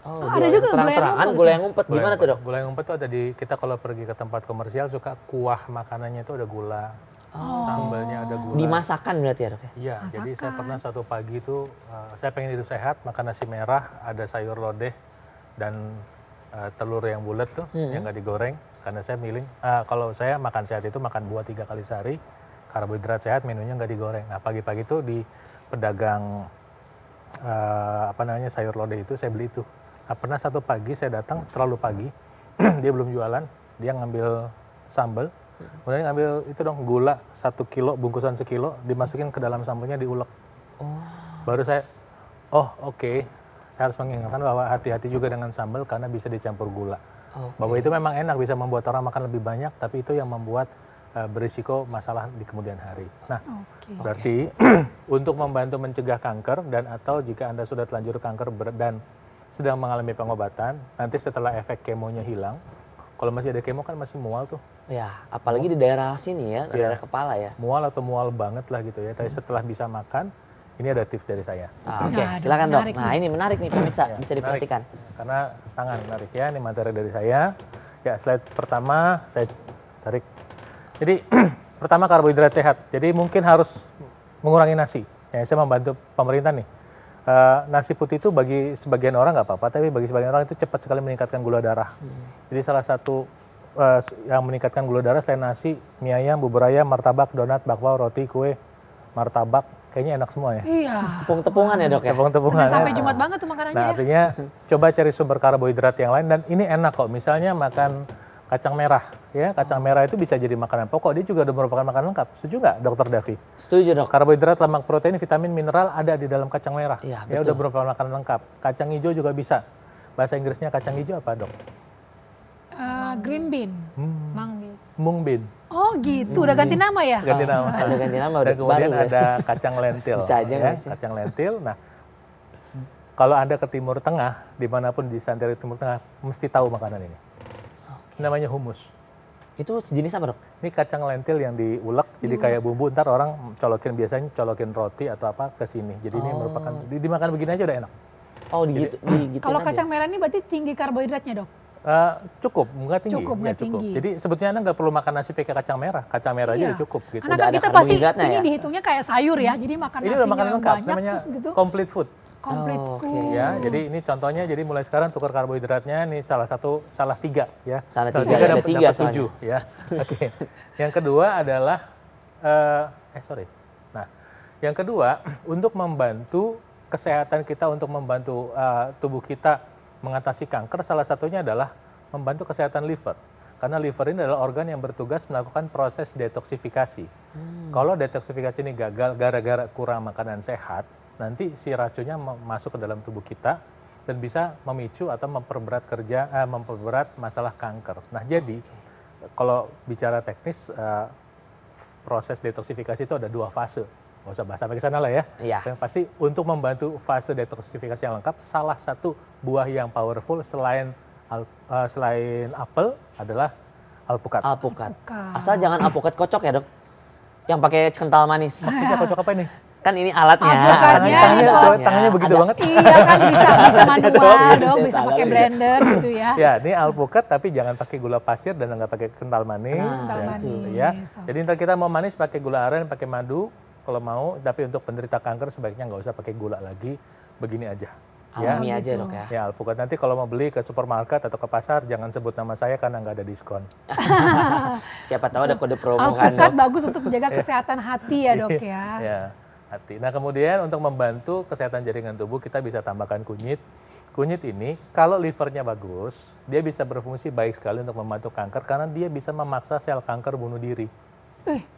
Oh, ada gula juga yang gula yang terang-terangan, ngumpet gula ya? yang ngumpet. Gula Gimana yang tuh dok? Gula yang ngumpet tuh ada di, kita kalau pergi ke tempat komersial suka kuah makanannya itu ada gula. Sambalnya ada gula. Dimasakkan berarti ya dok ya? Iya, jadi saya pernah suatu pagi itu, saya pengen hidup sehat, makan nasi merah, ada sayur lodeh, dan telur yang bulat tuh, yang nggak digoreng. Karena saya milih, kalau saya makan sehat itu makan buah 3 kali sehari, karbohidrat sehat, menunya nggak digoreng. Nah pagi-pagi itu di pedagang, sayur lodeh itu, saya beli itu. Nah, pernah satu pagi saya datang, terlalu pagi, dia belum jualan, dia ngambil sambal, kemudian ngambil itu dong gula 1 kilo, bungkusan 1 kilo, dimasukin ke dalam sambalnya diulek. Baru saya, oke, saya harus mengingatkan bahwa hati-hati juga dengan sambal karena bisa dicampur gula. Bahwa itu memang enak, bisa membuat orang makan lebih banyak, tapi itu yang membuat berisiko masalah di kemudian hari. Nah, berarti untuk membantu mencegah kanker dan atau jika Anda sudah terlanjur kanker dan sedang mengalami pengobatan, nanti setelah efek kemonya hilang, kalau masih ada kemo kan masih mual tuh. Ya, apalagi di daerah sini ya, daerah kepala ya. Mual atau mual banget lah gitu ya. Tapi setelah bisa makan, ini ada tips dari saya. Oke, Nah, silakan dok. menarik Nah ini menarik nih pemirsa, bisa Menarik. diperhatikan. Karena sangat menarik ya, ini materi dari saya. Ya, slide pertama saya tarik. Jadi pertama karbohidrat sehat. Jadi mungkin harus mengurangi nasi. Ya, saya membantu pemerintah nih. Nasi putih itu bagi sebagian orang nggak apa-apa, tapi bagi sebagian orang itu cepat sekali meningkatkan gula darah. Jadi salah satu yang meningkatkan gula darah selain nasi, mie ayam, bubur ayam, martabak, donat, bakwan, roti, kue, martabak, kayaknya enak semua ya. Iya. Tepung-tepungan ya dok ya? Tepung-tepungan. Senin sampai ya. Jumat banget tuh makanannya Nah ya. artinya coba cari sumber karbohidrat yang lain dan ini enak kok. Misalnya makan kacang merah, ya kacang merah itu bisa jadi makanan pokok. Dia juga udah merupakan makanan lengkap. Setuju nggak, Dokter Davi? Setuju dok. Karbohidrat, lemak, protein, vitamin, mineral ada di dalam kacang merah. Iya, Ya betul. udah merupakan makanan lengkap. Kacang hijau juga bisa. Bahasa Inggrisnya kacang hijau apa dok? Green bean. Mangga. Mung bean. Oh gitu, udah ganti nama ya? Ganti nama. Udah ganti nama, Dan udah kemudian baru ya. ada kacang lentil. Bisa aja nggak sih? Kacang lentil. Nah, kalau Anda ke Timur Tengah, dimanapun di Santeri Timur Tengah, mesti tahu makanan ini. Namanya humus. Itu sejenis apa dok? Ini kacang lentil yang diulek, jadi kayak bumbu. Ntar orang biasanya colokin roti atau apa ke sini. Jadi ini merupakan, dimakan begini aja udah enak. Oh digituin Kalau aja. kacang merah ini berarti tinggi karbohidratnya dok? Cukup, nggak tinggi. Cukup, nggak tinggi. Jadi sebetulnya Anda nggak perlu makan nasi pakai kacang merah. Kacang merah aja Iya. udah cukup gitu. Karena Udah kan ada kita pasti karbohidratnya ini ya? dihitungnya kayak sayur ya, jadi makan Ini udah nasinya makanan yang lengkap, banyak namanya terus gitu. complete food. Complete Oh, oke. food. Ya, jadi ini contohnya, jadi mulai sekarang tukar karbohidratnya nih salah 3 ya. Salah Kalau 3, ada dapat 3 soalnya. 7 ya. Oke. Yang kedua adalah Nah, yang kedua untuk membantu kesehatan kita, untuk membantu tubuh kita mengatasi kanker, salah satunya adalah membantu kesehatan liver. Karena liver ini adalah organ yang bertugas melakukan proses detoksifikasi. Kalau detoksifikasi ini gagal gara-gara kurang makanan sehat, nanti si racunnya masuk ke dalam tubuh kita dan bisa memicu atau memperberat masalah kanker. Nah, jadi kalau bicara teknis, proses detoksifikasi itu ada 2 fase. Nggak usah bahas sampai ke sana lah ya. Iya. Yang pasti untuk membantu fase detoksifikasi yang lengkap, salah satu buah yang powerful selain apel adalah alpukat. Alpukat. Alpukat. Asal jangan alpukat kocok ya dok? Yang pakai kental manis. Maksudnya kocok apa ini? Kan ini alatnya. Alpukatnya Tangannya, nih, Pak. tangannya begitu Ada. banget. Iya kan bisa manual dong, bisa Saya pakai sadar blender gitu ya. Ya, ini alpukat tapi jangan pakai gula pasir dan nggak pakai kental manis. Kental Ya, manis. ya. Jadi ntar kita mau manis pakai gula aren, pakai madu kalau mau. Tapi untuk penderita kanker sebaiknya nggak usah pakai gula lagi, begini aja. Ya. Alami aja dok ya. Ya, alpukat nanti kalau mau beli ke supermarket atau ke pasar jangan sebut nama saya karena nggak ada diskon. Siapa tahu ada kode promo kan Alpukat dok. bagus untuk menjaga kesehatan hati ya dok ya. Ya, hati. Nah, kemudian untuk membantu kesehatan jaringan tubuh kita bisa tambahkan kunyit. Kunyit ini kalau livernya bagus, dia bisa berfungsi baik sekali untuk membantu kanker karena dia bisa memaksa sel kanker bunuh diri.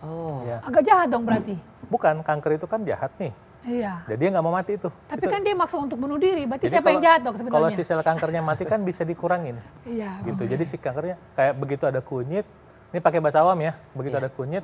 Oh. Ya. Agak jahat dong berarti. Bukan, kanker itu kan jahat nih. Iya. Jadi dia nggak mau mati itu. Tapi Itu- kan dia maksa untuk bunuh diri, berarti Jadi siapa yang jahat dok Kalau sebenarnya? si sel kankernya mati kan bisa dikurangin. Iya. Gitu. Jadi si kankernya kayak begitu ada kunyit, ini pakai bahasa awam ya, begitu ada kunyit,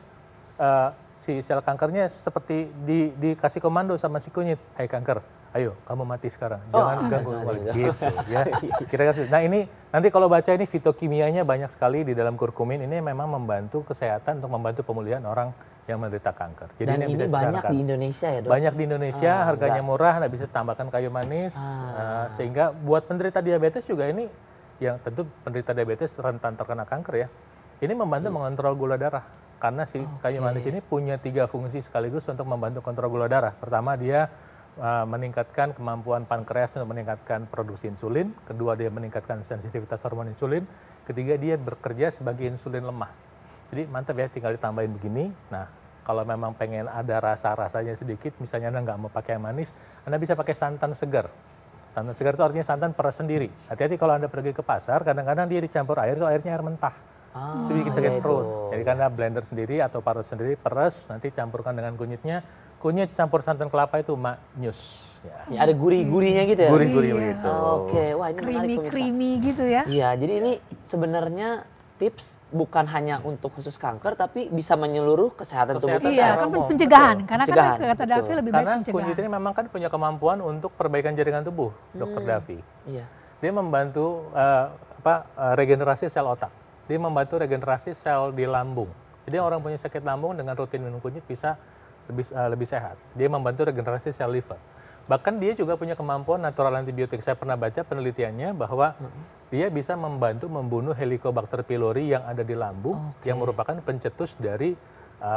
si sel kankernya seperti dikasih komando sama si kunyit, hai kanker, ayo kamu mati sekarang, Oh, jangan ganggu langsung keluarga. mati. Gitu ya. Kira-kira. Nah ini nanti kalau baca ini fitokimianya banyak sekali di dalam kurkumin, ini memang membantu kesehatan untuk membantu pemulihan orang yang menderita kanker. Jadi Dan ini bisa banyak disarankan. di Indonesia ya, Dok? Banyak di Indonesia, harganya enggak. murah, nggak bisa tambahkan kayu manis, sehingga buat penderita diabetes juga ini, yang tentu penderita diabetes rentan terkena kanker ya, ini membantu mengontrol gula darah. Karena si kayu manis ini punya 3 fungsi sekaligus untuk membantu kontrol gula darah. Pertama, dia meningkatkan kemampuan pankreas untuk meningkatkan produksi insulin. Kedua, dia meningkatkan sensitivitas hormon insulin. Ketiga, dia bekerja sebagai insulin lemah. Jadi mantap ya, tinggal ditambahin begini. Nah, kalau memang pengen ada rasa-rasanya sedikit, misalnya Anda nggak mau pakai yang manis, Anda bisa pakai santan segar. Santan segar itu artinya santan peres sendiri. Hati-hati kalau Anda pergi ke pasar, kadang-kadang dia dicampur air, itu airnya air mentah. Itu bikin sakit iya perut. itu. Jadi karena blender sendiri atau parut sendiri, peres, nanti campurkan dengan kunyitnya. Kunyit campur santan kelapa itu maknyus. Ya. Ya, ada gurih-gurihnya gitu ya? Gurih-gurih Iya. begitu. Oke, wah ini menarik pemirsa. Creamy gitu ya. Iya, jadi ini sebenarnya tips bukan hanya untuk khusus kanker, tapi bisa menyeluruh kesehatan tubuh Kesehatan kita. Iya, secara kan umum, pencegahan. betul. Karena Pencegahan, kan kata Davi betul. lebih baik Karena pencegahan. kunyit ini memang kan punya kemampuan untuk perbaikan jaringan tubuh, Dr. Davi. Iya. Dia membantu regenerasi sel otak. Dia membantu regenerasi sel di lambung. Jadi orang punya sakit lambung dengan rutin minum kunyit bisa lebih sehat. Dia membantu regenerasi sel liver. Bahkan dia juga punya kemampuan natural antibiotik. Saya pernah baca penelitiannya bahwa dia bisa membantu membunuh Helicobacter pylori yang ada di lambung, yang merupakan pencetus dari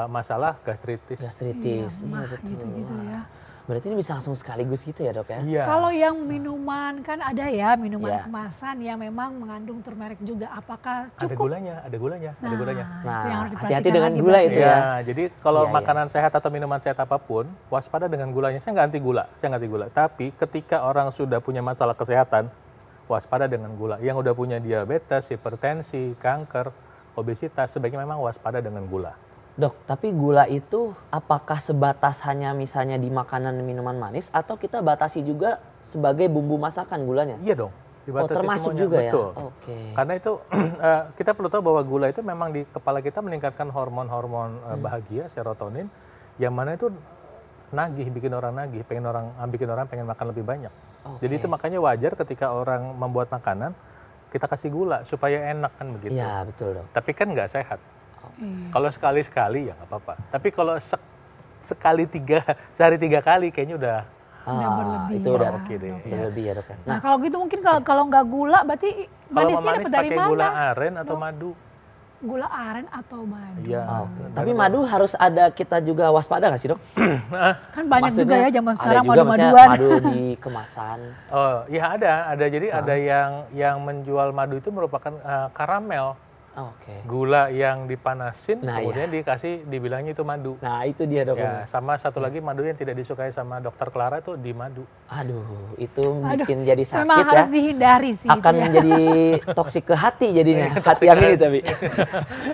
masalah gastritis. Gastritis, iya, mah betul. gitu-gitu ya. Berarti ini bisa langsung sekaligus gitu ya, Dok ya? Iya. Kalau yang minuman kan ada ya minuman Iya. kemasan yang memang mengandung turmeric juga. Apakah Ada cukup? gulanya, ada gulanya, ada gulanya. Itu yang Nah, harus hati-hati diperhatikan dengan lagi gula berarti itu ya. ya. Jadi kalau Iya, makanan sehat atau minuman sehat apapun, waspada dengan gulanya. Saya nggak anti gula. Tapi ketika orang sudah punya masalah kesehatan, waspada dengan gula. Yang udah punya diabetes, hipertensi, kanker, obesitas, sebaiknya memang waspada dengan gula. Dok, tapi gula itu apakah sebatas hanya misalnya di makanan dan minuman manis atau kita batasi juga sebagai bumbu masakan gulanya? Iya dong. Oh, Dibatasi termasuk semuanya. juga Betul. ya? Oke. Karena itu kita perlu tahu bahwa gula itu memang di kepala kita meningkatkan hormon-hormon bahagia, serotonin, yang mana itu bikin orang pengen makan lebih banyak. Oke. Jadi itu makanya wajar ketika orang membuat makanan, kita kasih gula supaya enak kan begitu. Iya, betul, Dok. Tapi kan nggak sehat. Iya. Kalau sekali-sekali ya nggak apa-apa. Tapi kalau sehari 3 kali kayaknya udah berlebih itu ya. udah oke deh. berlebih ya, Dok ya. Nah, kalau gitu mungkin kalau nggak gula berarti Kalau mau manisnya manis dapat dari pakai mana? gula aren atau madu. Gula aren atau madu? Iya. Oke. Tapi madu harus ada kita juga waspada nggak sih, Dok? Kan banyak juga ya zaman sekarang ada juga maksudnya madu-maduan. madu di kemasan. Oh, ya ada. Jadi ada yang menjual madu itu merupakan karamel. Oke. Gula yang dipanasin, Nah, kemudian dibilangnya itu madu. Nah, itu dia, Dok. Ya, sama satu lagi madu yang tidak disukai sama Dokter Clara itu di madu. Aduh, itu bikin jadi sakit Memang ya. harus dihindari sih. Akan itu ya. menjadi toksik ke hati jadinya. Hati yang ini tapi.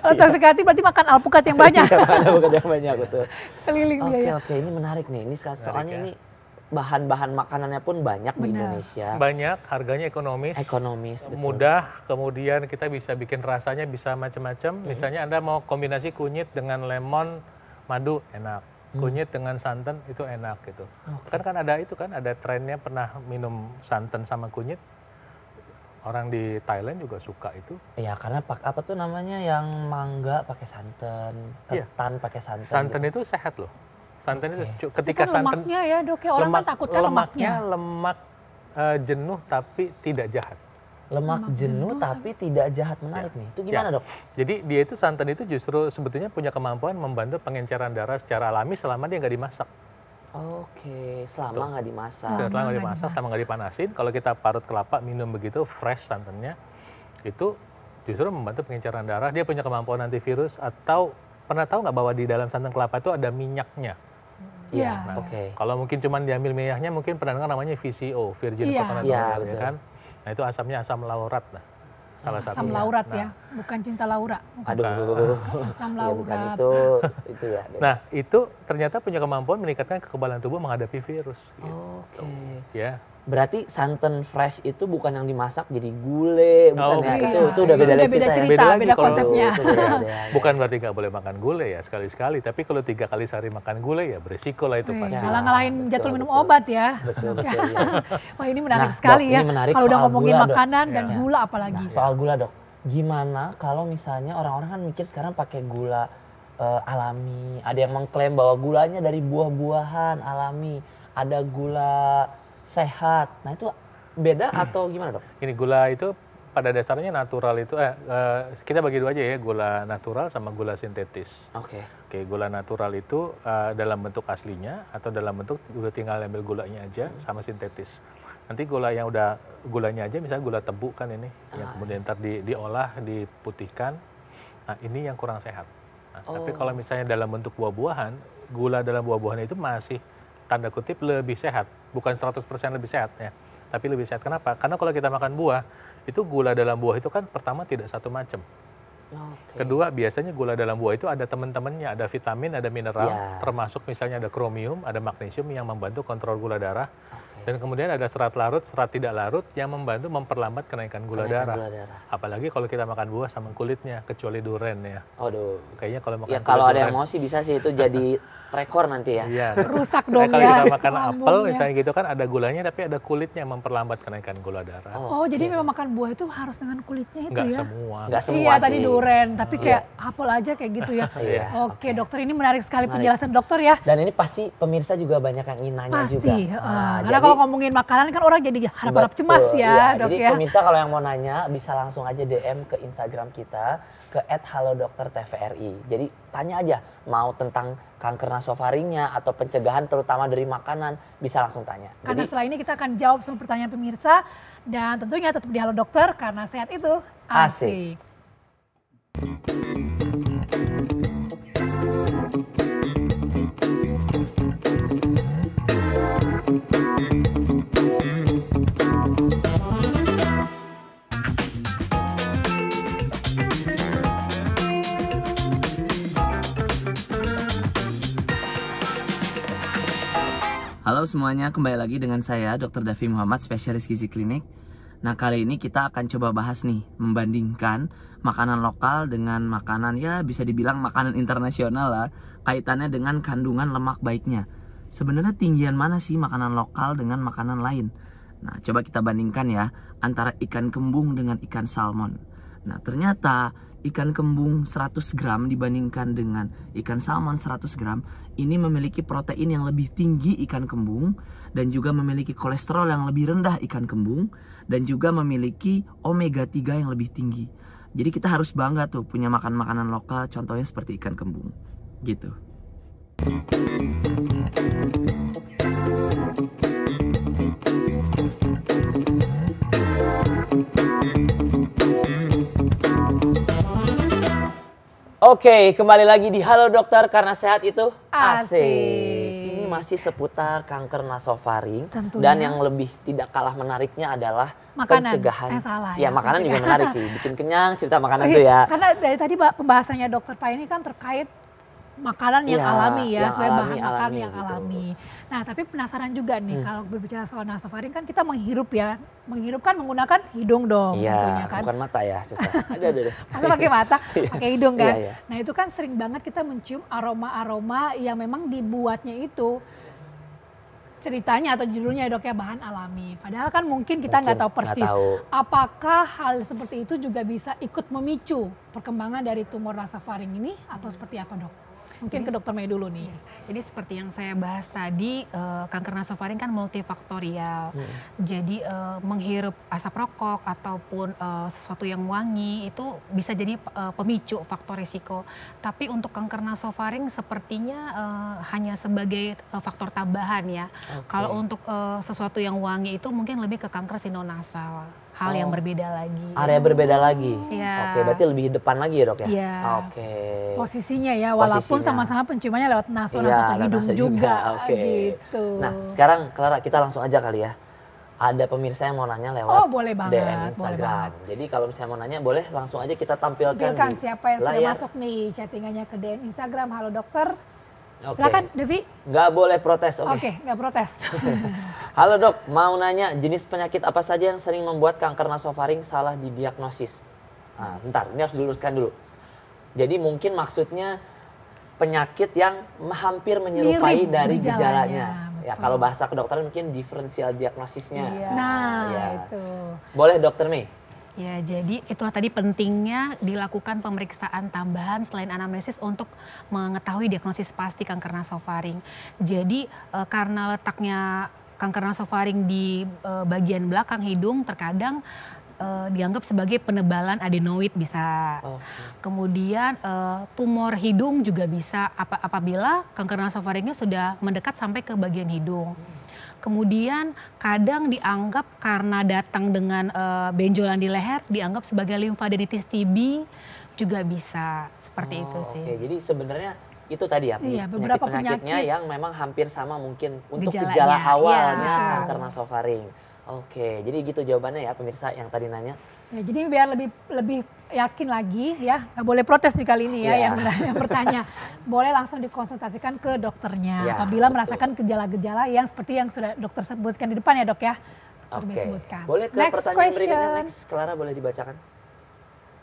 Kalau toksik hati berarti makan alpukat yang banyak. Ada bukan yang banyak betul. Keliling dia ya. Oke, ini menarik nih. Ini soalnya ini bahan-bahan makanannya pun banyak di Benar. Indonesia. Banyak, harganya ekonomis. Ekonomis, betul. Mudah, kemudian kita bisa bikin rasanya bisa macam-macam. Misalnya Anda mau kombinasi kunyit dengan lemon, madu, enak. Kunyit dengan santan itu enak gitu. Kan ada trennya pernah minum santan sama kunyit. Orang di Thailand juga suka itu. Iya, karena apa tuh namanya yang mangga pakai santan, Iya. ketan pakai santan. Santan gitu. itu sehat loh. Santan Oke. itu Tapi ketika kan santan lemaknya ya dok ya, orang kan takutkan lemaknya. lemak jenuh tapi tidak jahat. Lemak jenuh tapi tidak jahat, menarik nih. Itu gimana, Ya. Dok? Jadi dia itu santan itu justru sebetulnya punya kemampuan membantu pengenceran darah secara alami selama dia nggak dimasak. Oke, selama nggak dimasak. Selama Selama nggak nggak dimasak, selama nggak dipanasin. Kalau kita parut kelapa minum begitu fresh santannya, itu justru membantu pengenceran darah. Dia punya kemampuan antivirus. Atau pernah tahu nggak bahwa di dalam santan kelapa itu ada minyaknya? Iya. Nah, Oke. Kalau mungkin cuma diambil minyaknya, mungkin pernah dengar namanya VCO, virgin Iya. coconut Iya, oil, ya betul. kan? Nah itu asamnya asam laurat, nah, salah Asam satunya. laurat Nah, ya, bukan cinta Laura. Bukan. Aduh. Asam Ya, bukan laurat. itu ya. beda. Nah itu ternyata punya kemampuan meningkatkan kekebalan tubuh menghadapi virus. Gitu. Oke. Ya, Berarti santan fresh itu bukan yang dimasak jadi gulai, bukan ya? iya. Itu udah beda Itu lagi beda cerita ya. cerita, Beda lagi beda kalau- konsepnya. Itu beda. Bukan berarti nggak boleh makan gulai ya sekali-sekali, tapi kalau 3 kali sehari makan gulai ya beresiko lah itu Wih, pasti. malah ngalahin betul, jadwal minum betul. obat ya. Betul, Dok, ya. betul. Iya. Wah ini menarik Nah, sekali Dok, ya. ini menarik Kalau udah soal ngomongin gula, Dok. makanan dan Iya. gula apalagi. Nah, soal gula dok, gimana kalau misalnya orang-orang kan mikir sekarang pakai gula alami, ada yang mengklaim bahwa gulanya dari buah-buahan alami, ada gula sehat. Nah itu beda atau gimana dok? Ini gula itu pada dasarnya natural itu, kita bagi dua aja ya, gula natural sama gula sintetis. Oke. Oke, gula natural itu dalam bentuk aslinya atau dalam bentuk udah tinggal ambil gulanya aja sama sintetis. Nanti gula yang udah gulanya aja, misalnya gula tebu kan ini, yang kemudian ntar diolah, diputihkan. Nah ini yang kurang sehat. Nah, tapi kalau misalnya dalam bentuk buah-buahan, gula dalam buah-buahan itu masih tanda kutip lebih sehat, bukan 100% lebih sehat ya, tapi lebih sehat. Kenapa? Karena kalau kita makan buah, itu gula dalam buah itu kan pertama tidak satu macam. Oke. Kedua, biasanya gula dalam buah itu ada teman-temannya, ada vitamin, ada mineral, Ya. termasuk misalnya ada kromium, ada magnesium yang membantu kontrol gula darah. Oke. Dan kemudian ada serat larut, serat tidak larut yang membantu memperlambat kenaikan gula Kenaikan darah. gula darah. Apalagi kalau kita makan buah sama kulitnya, kecuali durian ya. Aduh. Kayaknya kalau makan Ya kulit kalau ada durian- yang mau sih bisa sih itu jadi rekor nanti ya. Iya. Rusak Nah, dong kalau ya. kita makan apel lambungnya. misalnya gitu kan ada gulanya tapi ada kulitnya yang memperlambat kenaikan gula darah. Oh jadi memang makan buah itu harus dengan kulitnya itu Enggak ya? semua. Nggak semua Iya sih. tadi duren, tapi kayak apel aja kayak gitu ya. Iya, Oke dokter, ini menarik sekali Menarik. penjelasan dokter ya. Dan ini pasti pemirsa juga banyak yang ingin nanya juga. Pasti, Nah, karena kalau ngomongin makanan kan orang jadi harap-harap betul, cemas ya, iya. dok Jadi ya. pemirsa kalau yang mau nanya bisa langsung aja DM ke Instagram kita ke @halodoktertvri. Jadi tanya aja mau tentang kanker nasofaringnya atau pencegahan terutama dari makanan bisa langsung tanya. Karena Jadi setelah ini kita akan jawab semua pertanyaan pemirsa dan tentunya tetap di Halo Dokter karena sehat itu Asik. asik. halo semuanya, kembali lagi dengan saya Dr. Davi Muhammad, spesialis gizi klinik. Nah kali ini kita akan coba bahas nih, membandingkan makanan lokal dengan makanan ya bisa dibilang makanan internasional lah, kaitannya dengan kandungan lemak baiknya. Sebenarnya tinggian mana sih makanan lokal dengan makanan lain? Nah coba kita bandingkan ya, antara ikan kembung dengan ikan salmon. Nah ternyata ikan kembung 100 gram dibandingkan dengan ikan salmon 100 gram ini memiliki protein yang lebih tinggi ikan kembung dan juga memiliki kolesterol yang lebih rendah ikan kembung dan juga memiliki omega 3 yang lebih tinggi. Jadi kita harus bangga tuh punya makan makanan lokal contohnya seperti ikan kembung gitu. Oke, kembali lagi di Halo Dokter karena sehat itu Asik. Ini masih seputar kanker nasofaring Tentunya. dan yang lebih tidak kalah menariknya adalah Makanan. pencegahan. Salah Ya, ya, makanan juga pencegahan. menarik sih, bikin kenyang cerita makanan Oke, tuh ya. Karena dari tadi pembahasannya dokter Pak ini kan terkait makanan yang Iya, alami ya, yang sebagai bahan alami, makanan alami yang gitu. alami. Nah tapi penasaran juga nih kalau berbicara soal nasofaring kan kita menghirup ya, menghirup kan menggunakan hidung dong tentunya Iya, kan. bukan mata ya, susah. Ada. Masa pakai mata, pakai hidung kan. Iya, iya. Nah itu kan sering banget kita mencium aroma-aroma yang memang dibuatnya itu ceritanya atau judulnya ya dok ya bahan alami. Padahal kan mungkin kita nggak tahu Mungkin, nggak persis. tahu. Apakah hal seperti itu juga bisa ikut memicu perkembangan dari tumor nasofaring ini atau seperti apa dok? Mungkin ke dokter Mei dulu nih. Jadi seperti yang saya bahas tadi, kanker nasofaring kan multifaktorial. Jadi menghirup asap rokok ataupun sesuatu yang wangi itu bisa jadi pemicu faktor risiko. Tapi untuk kanker nasofaring sepertinya hanya sebagai faktor tambahan ya. Oke. Kalau untuk sesuatu yang wangi itu mungkin lebih ke kanker sinonasal. Hal yang berbeda lagi. Area berbeda lagi. Iya. Oke, berarti lebih depan lagi ya dok ya? Iya. Oke. Posisinya ya, walaupun Posisinya. sama-sama penciumannya lewat naso Iya, atau lewat hidung naso juga. Oke. Gitu. Nah, sekarang Clara kita langsung aja kali ya. Ada pemirsa yang mau nanya lewat Oh, boleh banget, DM boleh Instagram. banget. Jadi kalau misalnya mau nanya boleh langsung aja kita tampilkan Tampilkan di siapa yang sudah layar. masuk nih chattingannya ke DM Instagram Halo Dokter. Oke. Silakan Devi. Nggak boleh protes, oke. Oke, nggak protes. Halo dok, mau nanya jenis penyakit apa saja yang sering membuat kanker nasofaring salah didiagnosis? Nah, bentar, ini harus diluruskan dulu. Jadi mungkin maksudnya penyakit yang hampir menyerupai Mirip dari gejalanya, gejalanya. Ya, betul. kalau bahasa kedokteran mungkin diferensial diagnosisnya. Iya. Nah, Ya. itu. Boleh Dokter Mei? Ya, jadi itulah tadi pentingnya dilakukan pemeriksaan tambahan selain anamnesis untuk mengetahui diagnosis pasti kanker nasofaring. Jadi karena letaknya kanker nasofaring di bagian belakang hidung, terkadang dianggap sebagai penebalan adenoid bisa. Kemudian tumor hidung juga bisa apabila kanker nasofaringnya sudah mendekat sampai ke bagian hidung. Kemudian kadang dianggap karena datang dengan benjolan di leher, dianggap sebagai limfadenitis TB juga bisa seperti itu sih. Oke, jadi sebenarnya itu tadi ya, Iya, beberapa penyakitnya penyakit. yang memang hampir sama mungkin untuk Gejalanya, gejala iya, awalnya betul. kanker nasofaring. Oke, jadi gitu jawabannya ya pemirsa yang tadi nanya. Ya, jadi biar lebih yakin lagi ya, nggak boleh protes nih kali ini ya, Ya. yang bertanya. Boleh langsung dikonsultasikan ke dokternya Ya, apabila betul. merasakan gejala-gejala yang seperti yang sudah dokter sebutkan di depan ya dok ya. Dokter Oke, sebutkan. boleh ke Next pertanyaan berikutnya, question. next. Clara boleh dibacakan?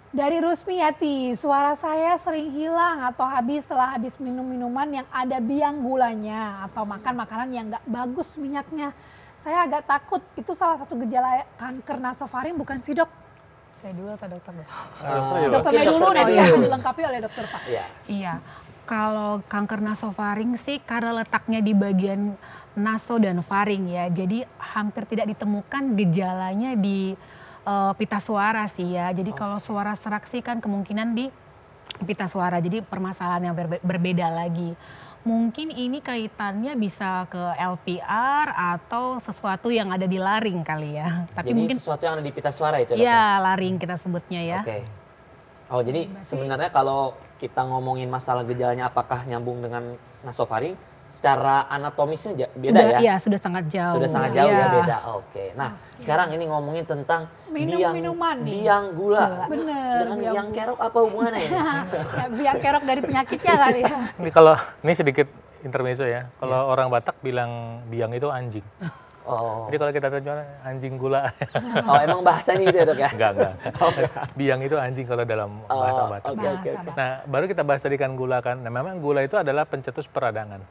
Dari Rusmiyati, suara saya sering hilang atau setelah habis minum minuman yang ada biang gulanya atau makan makanan yang nggak bagus minyaknya. Saya agak takut, itu salah satu gejala kanker nasofaring bukan sih dok? Saya dulu atau dokter? Dokter Mei dulu nanti Mei akan dulu. dilengkapi oleh dokter Pak. Iya. Iya, kalau kanker nasofaring sih karena letaknya di bagian naso dan faring ya, jadi hampir tidak ditemukan gejalanya di pita suara sih ya. Jadi kalau suara serak sih kan kemungkinan di pita suara, jadi permasalahan yang berbeda lagi. Mungkin ini kaitannya bisa ke LPR atau sesuatu yang ada di laring kali ya. Tapi Jadi mungkin sesuatu yang ada di pita suara itu ya, Dok? ya laring kita sebutnya ya. Oke. Oh, jadi sebenarnya kalau kita ngomongin masalah gejalanya apakah nyambung dengan nasofaring, secara anatomisnya beda Udah, ya? Iya, sudah sangat jauh. Sudah sangat jauh ya Iya. beda. Oke. Nah, sekarang ini ngomongin tentang Minuman nih. biang gula. Bener, Dengan biang biang kerok apa hubungannya ini? Ya, biang kerok dari penyakitnya kali ya. Ini sedikit intermezzo ya. Kalau orang Batak bilang biang itu anjing. Oh. Jadi kalau kita tanya anjing gula, Oh, emang bahasanya gitu ya, Dok ya? enggak. Biang itu anjing kalau dalam bahasa Batak. Oke, oke, oke. Nah, baru kita bahas tadi kan gula kan. Nah, memang gula itu adalah pencetus peradangan.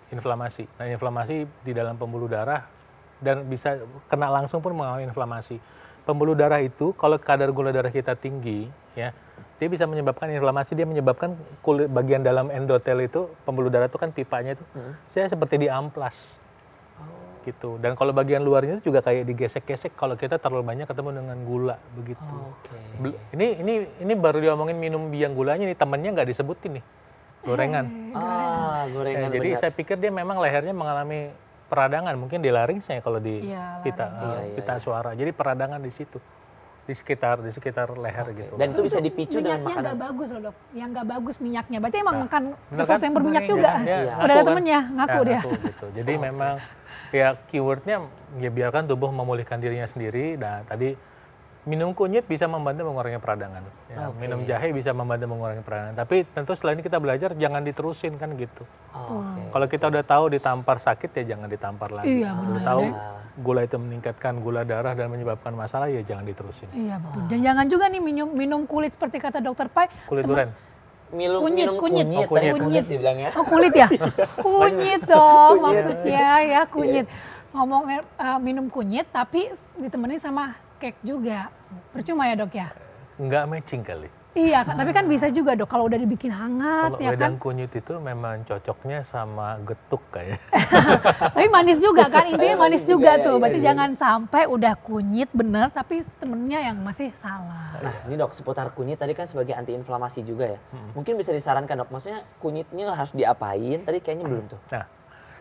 Inflamasi. Nah, inflamasi di dalam pembuluh darah dan bisa kena langsung pun mengalami inflamasi. Pembuluh darah itu kalau kadar gula darah kita tinggi, ya, dia bisa menyebabkan inflamasi. Dia menyebabkan kulit bagian dalam endotel itu, pembuluh darah itu kan pipanya itu, saya seperti diamplas, gitu. Dan kalau bagian luarnya itu juga kayak digesek-gesek kalau kita terlalu banyak ketemu dengan gula, begitu. Oke. Ini baru diomongin minum biang gulanya nih, temennya nggak disebutin nih, gorengan. Gorengan Ya, jadi benar. saya pikir dia memang lehernya mengalami peradangan, mungkin di laringnya kalau di Iya, pita, laring. pita suara. Jadi peradangan di situ, di sekitar leher gitu. Dan itu bisa dipicu dengan minyaknya nggak makanan. bagus loh dok, yang nggak bagus minyaknya. Berarti emang Nah, makan bener sesuatu kan? yang berminyak Gorengan. juga. Dia Iya. Udah ada kan? temennya, ngaku Ya, dia. gitu. Jadi memang ya keywordnya ya biarkan tubuh memulihkan dirinya sendiri. Nah tadi minum kunyit bisa membantu mengurangi peradangan. Ya, Oke. minum jahe bisa membantu mengurangi peradangan. Tapi tentu setelah ini kita belajar jangan diterusin kan gitu. Oke. Kalau kita udah tahu ditampar sakit ya jangan ditampar lagi. Iya, Udah benar. tahu gula itu meningkatkan gula darah dan menyebabkan masalah ya jangan diterusin. Iya betul. Dan jangan juga nih minum kulit seperti kata dokter Pai. Kulit duren. Minum Kunyit. kunyit. Oh, kunyit. Tadi kunyit dibilangnya. Oh kulit ya? Kunyit dong Kunyit. maksudnya ya kunyit. Ngomong minum kunyit tapi ditemenin sama cake juga. Percuma ya dok ya? Nggak matching kali. Iya, tapi kan bisa juga dok kalau udah dibikin hangat Kalau ya wedang kan. kunyit itu memang cocoknya sama getuk kayak. Tapi manis juga kan, intinya manis juga Iya, tuh. iya, Berarti iya. jangan sampai udah kunyit bener tapi temennya yang masih salah. Nah, ini dok seputar kunyit tadi kan sebagai antiinflamasi juga ya. Mungkin bisa disarankan dok, maksudnya kunyitnya harus diapain? Tadi kayaknya belum tuh. Nah,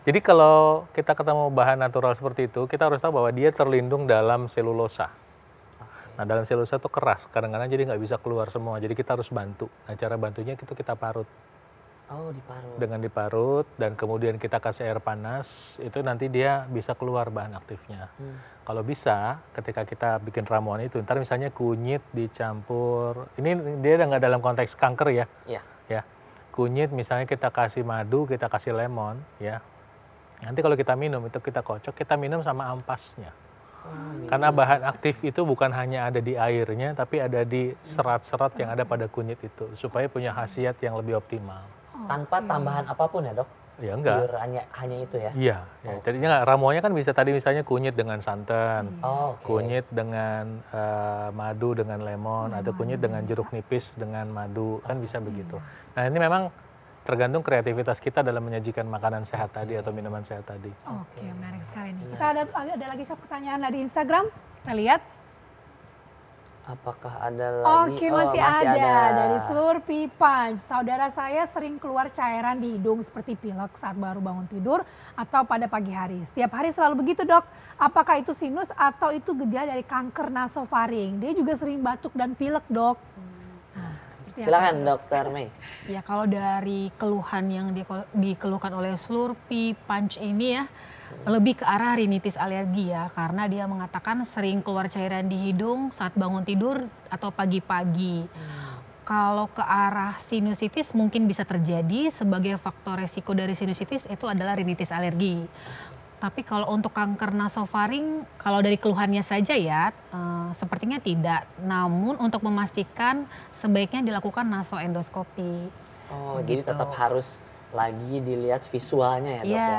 jadi kalau kita ketemu bahan natural seperti itu, kita harus tahu bahwa dia terlindung dalam selulosa. Nah, dalam selulosa itu keras, kadang-kadang jadi nggak bisa keluar semua, jadi kita harus bantu. Nah, cara bantunya itu kita parut. Oh, diparut. Dengan diparut dan kemudian kita kasih air panas, itu nanti dia bisa keluar bahan aktifnya. Kalau bisa, ketika kita bikin ramuan itu, ntar misalnya kunyit dicampur, ini dia nggak dalam konteks kanker ya. Iya. Ya, kunyit misalnya kita kasih madu, kita kasih lemon, ya. Nanti kalau kita minum, itu kita kocok, kita minum sama ampasnya. Karena bahan aktif itu bukan hanya ada di airnya, tapi ada di serat-serat yang ada pada kunyit itu, supaya punya khasiat yang lebih optimal. Tanpa tambahan apapun ya dok? Ya enggak. Pure hanya itu ya? Iya, ya. Jadinya nggak, ramuannya kan bisa tadi misalnya kunyit dengan santan, kunyit dengan madu dengan lemon, atau kunyit dengan jeruk nipis dengan madu, kan bisa begitu. Nah ini memang tergantung kreativitas kita dalam menyajikan makanan sehat tadi atau minuman sehat tadi. Oke, menarik sekali nih. Kita ada lagi pertanyaan dari Instagram. Kita lihat. Apakah ada lagi? Oke, masih ada. Dari Slurpee Punch. Saudara saya sering keluar cairan di hidung seperti pilek saat baru bangun tidur atau pada pagi hari. Setiap hari selalu begitu dok. Apakah itu sinus atau itu gejala dari kanker nasofaring? Dia juga sering batuk dan pilek dok. Silakan Dokter Mei. Ya kalau dari keluhan yang dikeluhkan oleh Slurpee Punch ini ya, lebih ke arah rinitis alergi ya, karena dia mengatakan sering keluar cairan di hidung saat bangun tidur atau pagi-pagi. Kalau ke arah sinusitis mungkin bisa terjadi, sebagai faktor resiko dari sinusitis itu adalah rinitis alergi. Tapi kalau untuk kanker nasofaring, kalau dari keluhannya saja ya, sepertinya tidak. Namun untuk memastikan sebaiknya dilakukan nasoendoskopi. Oh, jadi tetap harus lagi dilihat visualnya ya dok ya.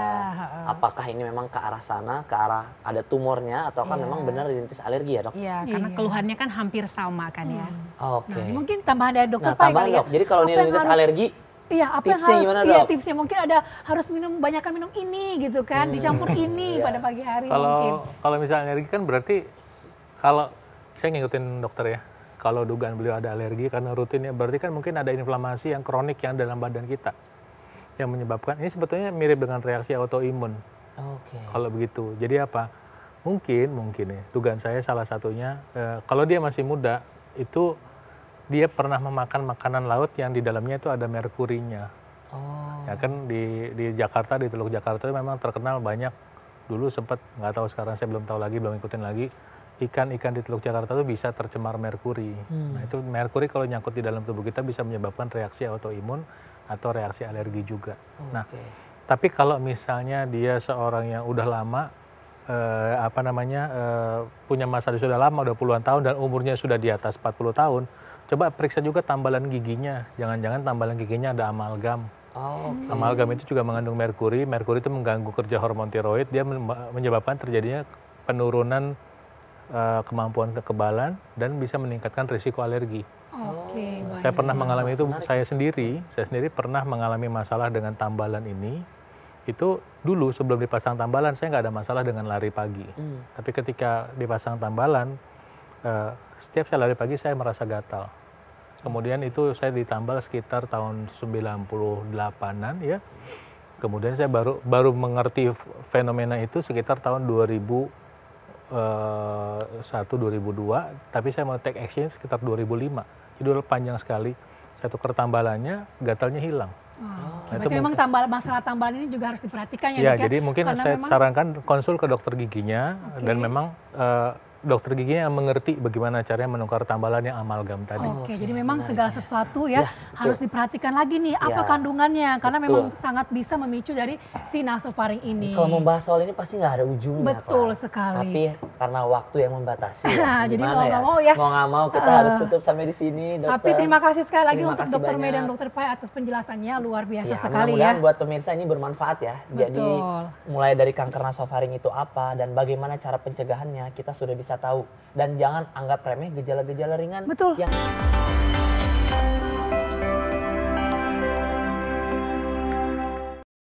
Apakah ini memang ke arah sana, ke arah ada tumornya, atau kan memang benar rinitis alergi ya dok? Iya, karena keluhannya kan hampir sama kan ya. Oke. Nah, mungkin tambahan dari dokter Nah, Pai tambahan kali ya. dok, jadi kalau ini rinitis alergi, iya, apa yang tipsnya harus, gimana, iya Dok? tipsnya mungkin ada harus banyakkan minum ini gitu kan, dicampur ini pada pagi hari mungkin. Kalau misalnya alergi kan berarti, kalau saya ngikutin dokter ya, kalau dugaan beliau ada alergi karena rutinnya, berarti kan mungkin ada inflamasi yang kronik yang dalam badan kita yang menyebabkan, ini sebetulnya mirip dengan reaksi autoimun. Kalau begitu, jadi apa? Mungkin ya, dugaan saya salah satunya, kalau dia masih muda itu dia pernah memakan makanan laut yang di dalamnya itu ada merkurinya. Ya kan di Jakarta, di Teluk Jakarta itu memang terkenal banyak, dulu sempat, nggak tahu sekarang saya belum tahu lagi, belum ikutin lagi, ikan-ikan di Teluk Jakarta itu bisa tercemar merkuri. Nah itu merkuri kalau nyangkut di dalam tubuh kita bisa menyebabkan reaksi autoimun atau reaksi alergi juga. Nah tapi kalau misalnya dia seorang yang udah lama, punya masa sudah lama, udah puluhan tahun dan umurnya sudah di atas 40 tahun, coba periksa juga tambalan giginya. Jangan-jangan tambalan giginya ada amalgam. Amalgam itu juga mengandung merkuri. Merkuri itu mengganggu kerja hormon tiroid. Dia menyebabkan terjadinya penurunan kemampuan kekebalan dan bisa meningkatkan risiko alergi. Saya pernah mengalami itu. Saya sendiri pernah mengalami masalah dengan tambalan ini. Itu dulu sebelum dipasang tambalan saya nggak ada masalah dengan lari pagi. Tapi ketika dipasang tambalan, setiap saya lari pagi saya merasa gatal. Kemudian itu saya ditambal sekitar tahun 98-an ya. Kemudian saya baru mengerti fenomena itu sekitar tahun 2001-2002, tapi saya mau take action sekitar 2005. Jadi udah panjang sekali. Saya tukar tambalannya, gatalnya hilang. Nah, berarti memang masalah tambalan ini juga harus diperhatikan ya dok ya? Jadi mungkin saya sarankan konsul ke dokter giginya, dan memang dokter giginya yang mengerti bagaimana caranya menukar tambalan yang amalgam tadi. Jadi memang segala sesuatu ya harus diperhatikan lagi nih apa kandungannya, karena memang sangat bisa memicu dari si nasofaring ini. Kalau membahas soal ini pasti nggak ada ujungnya. Betul sekali. Tapi karena waktu yang membatasi jadi mau nggak mau ya. Mau nggak mau kita harus tutup sampai di sini, dokter. Tapi terima kasih sekali lagi untuk Dokter Mei dan Dokter Pai atas penjelasannya, luar biasa sekali ya. Mudah-mudahan buat pemirsa ini bermanfaat ya. Jadi mulai dari kanker nasofaring itu apa dan bagaimana cara pencegahannya kita sudah bisa tahu. Dan jangan anggap remeh gejala-gejala ringan. Betul. Yang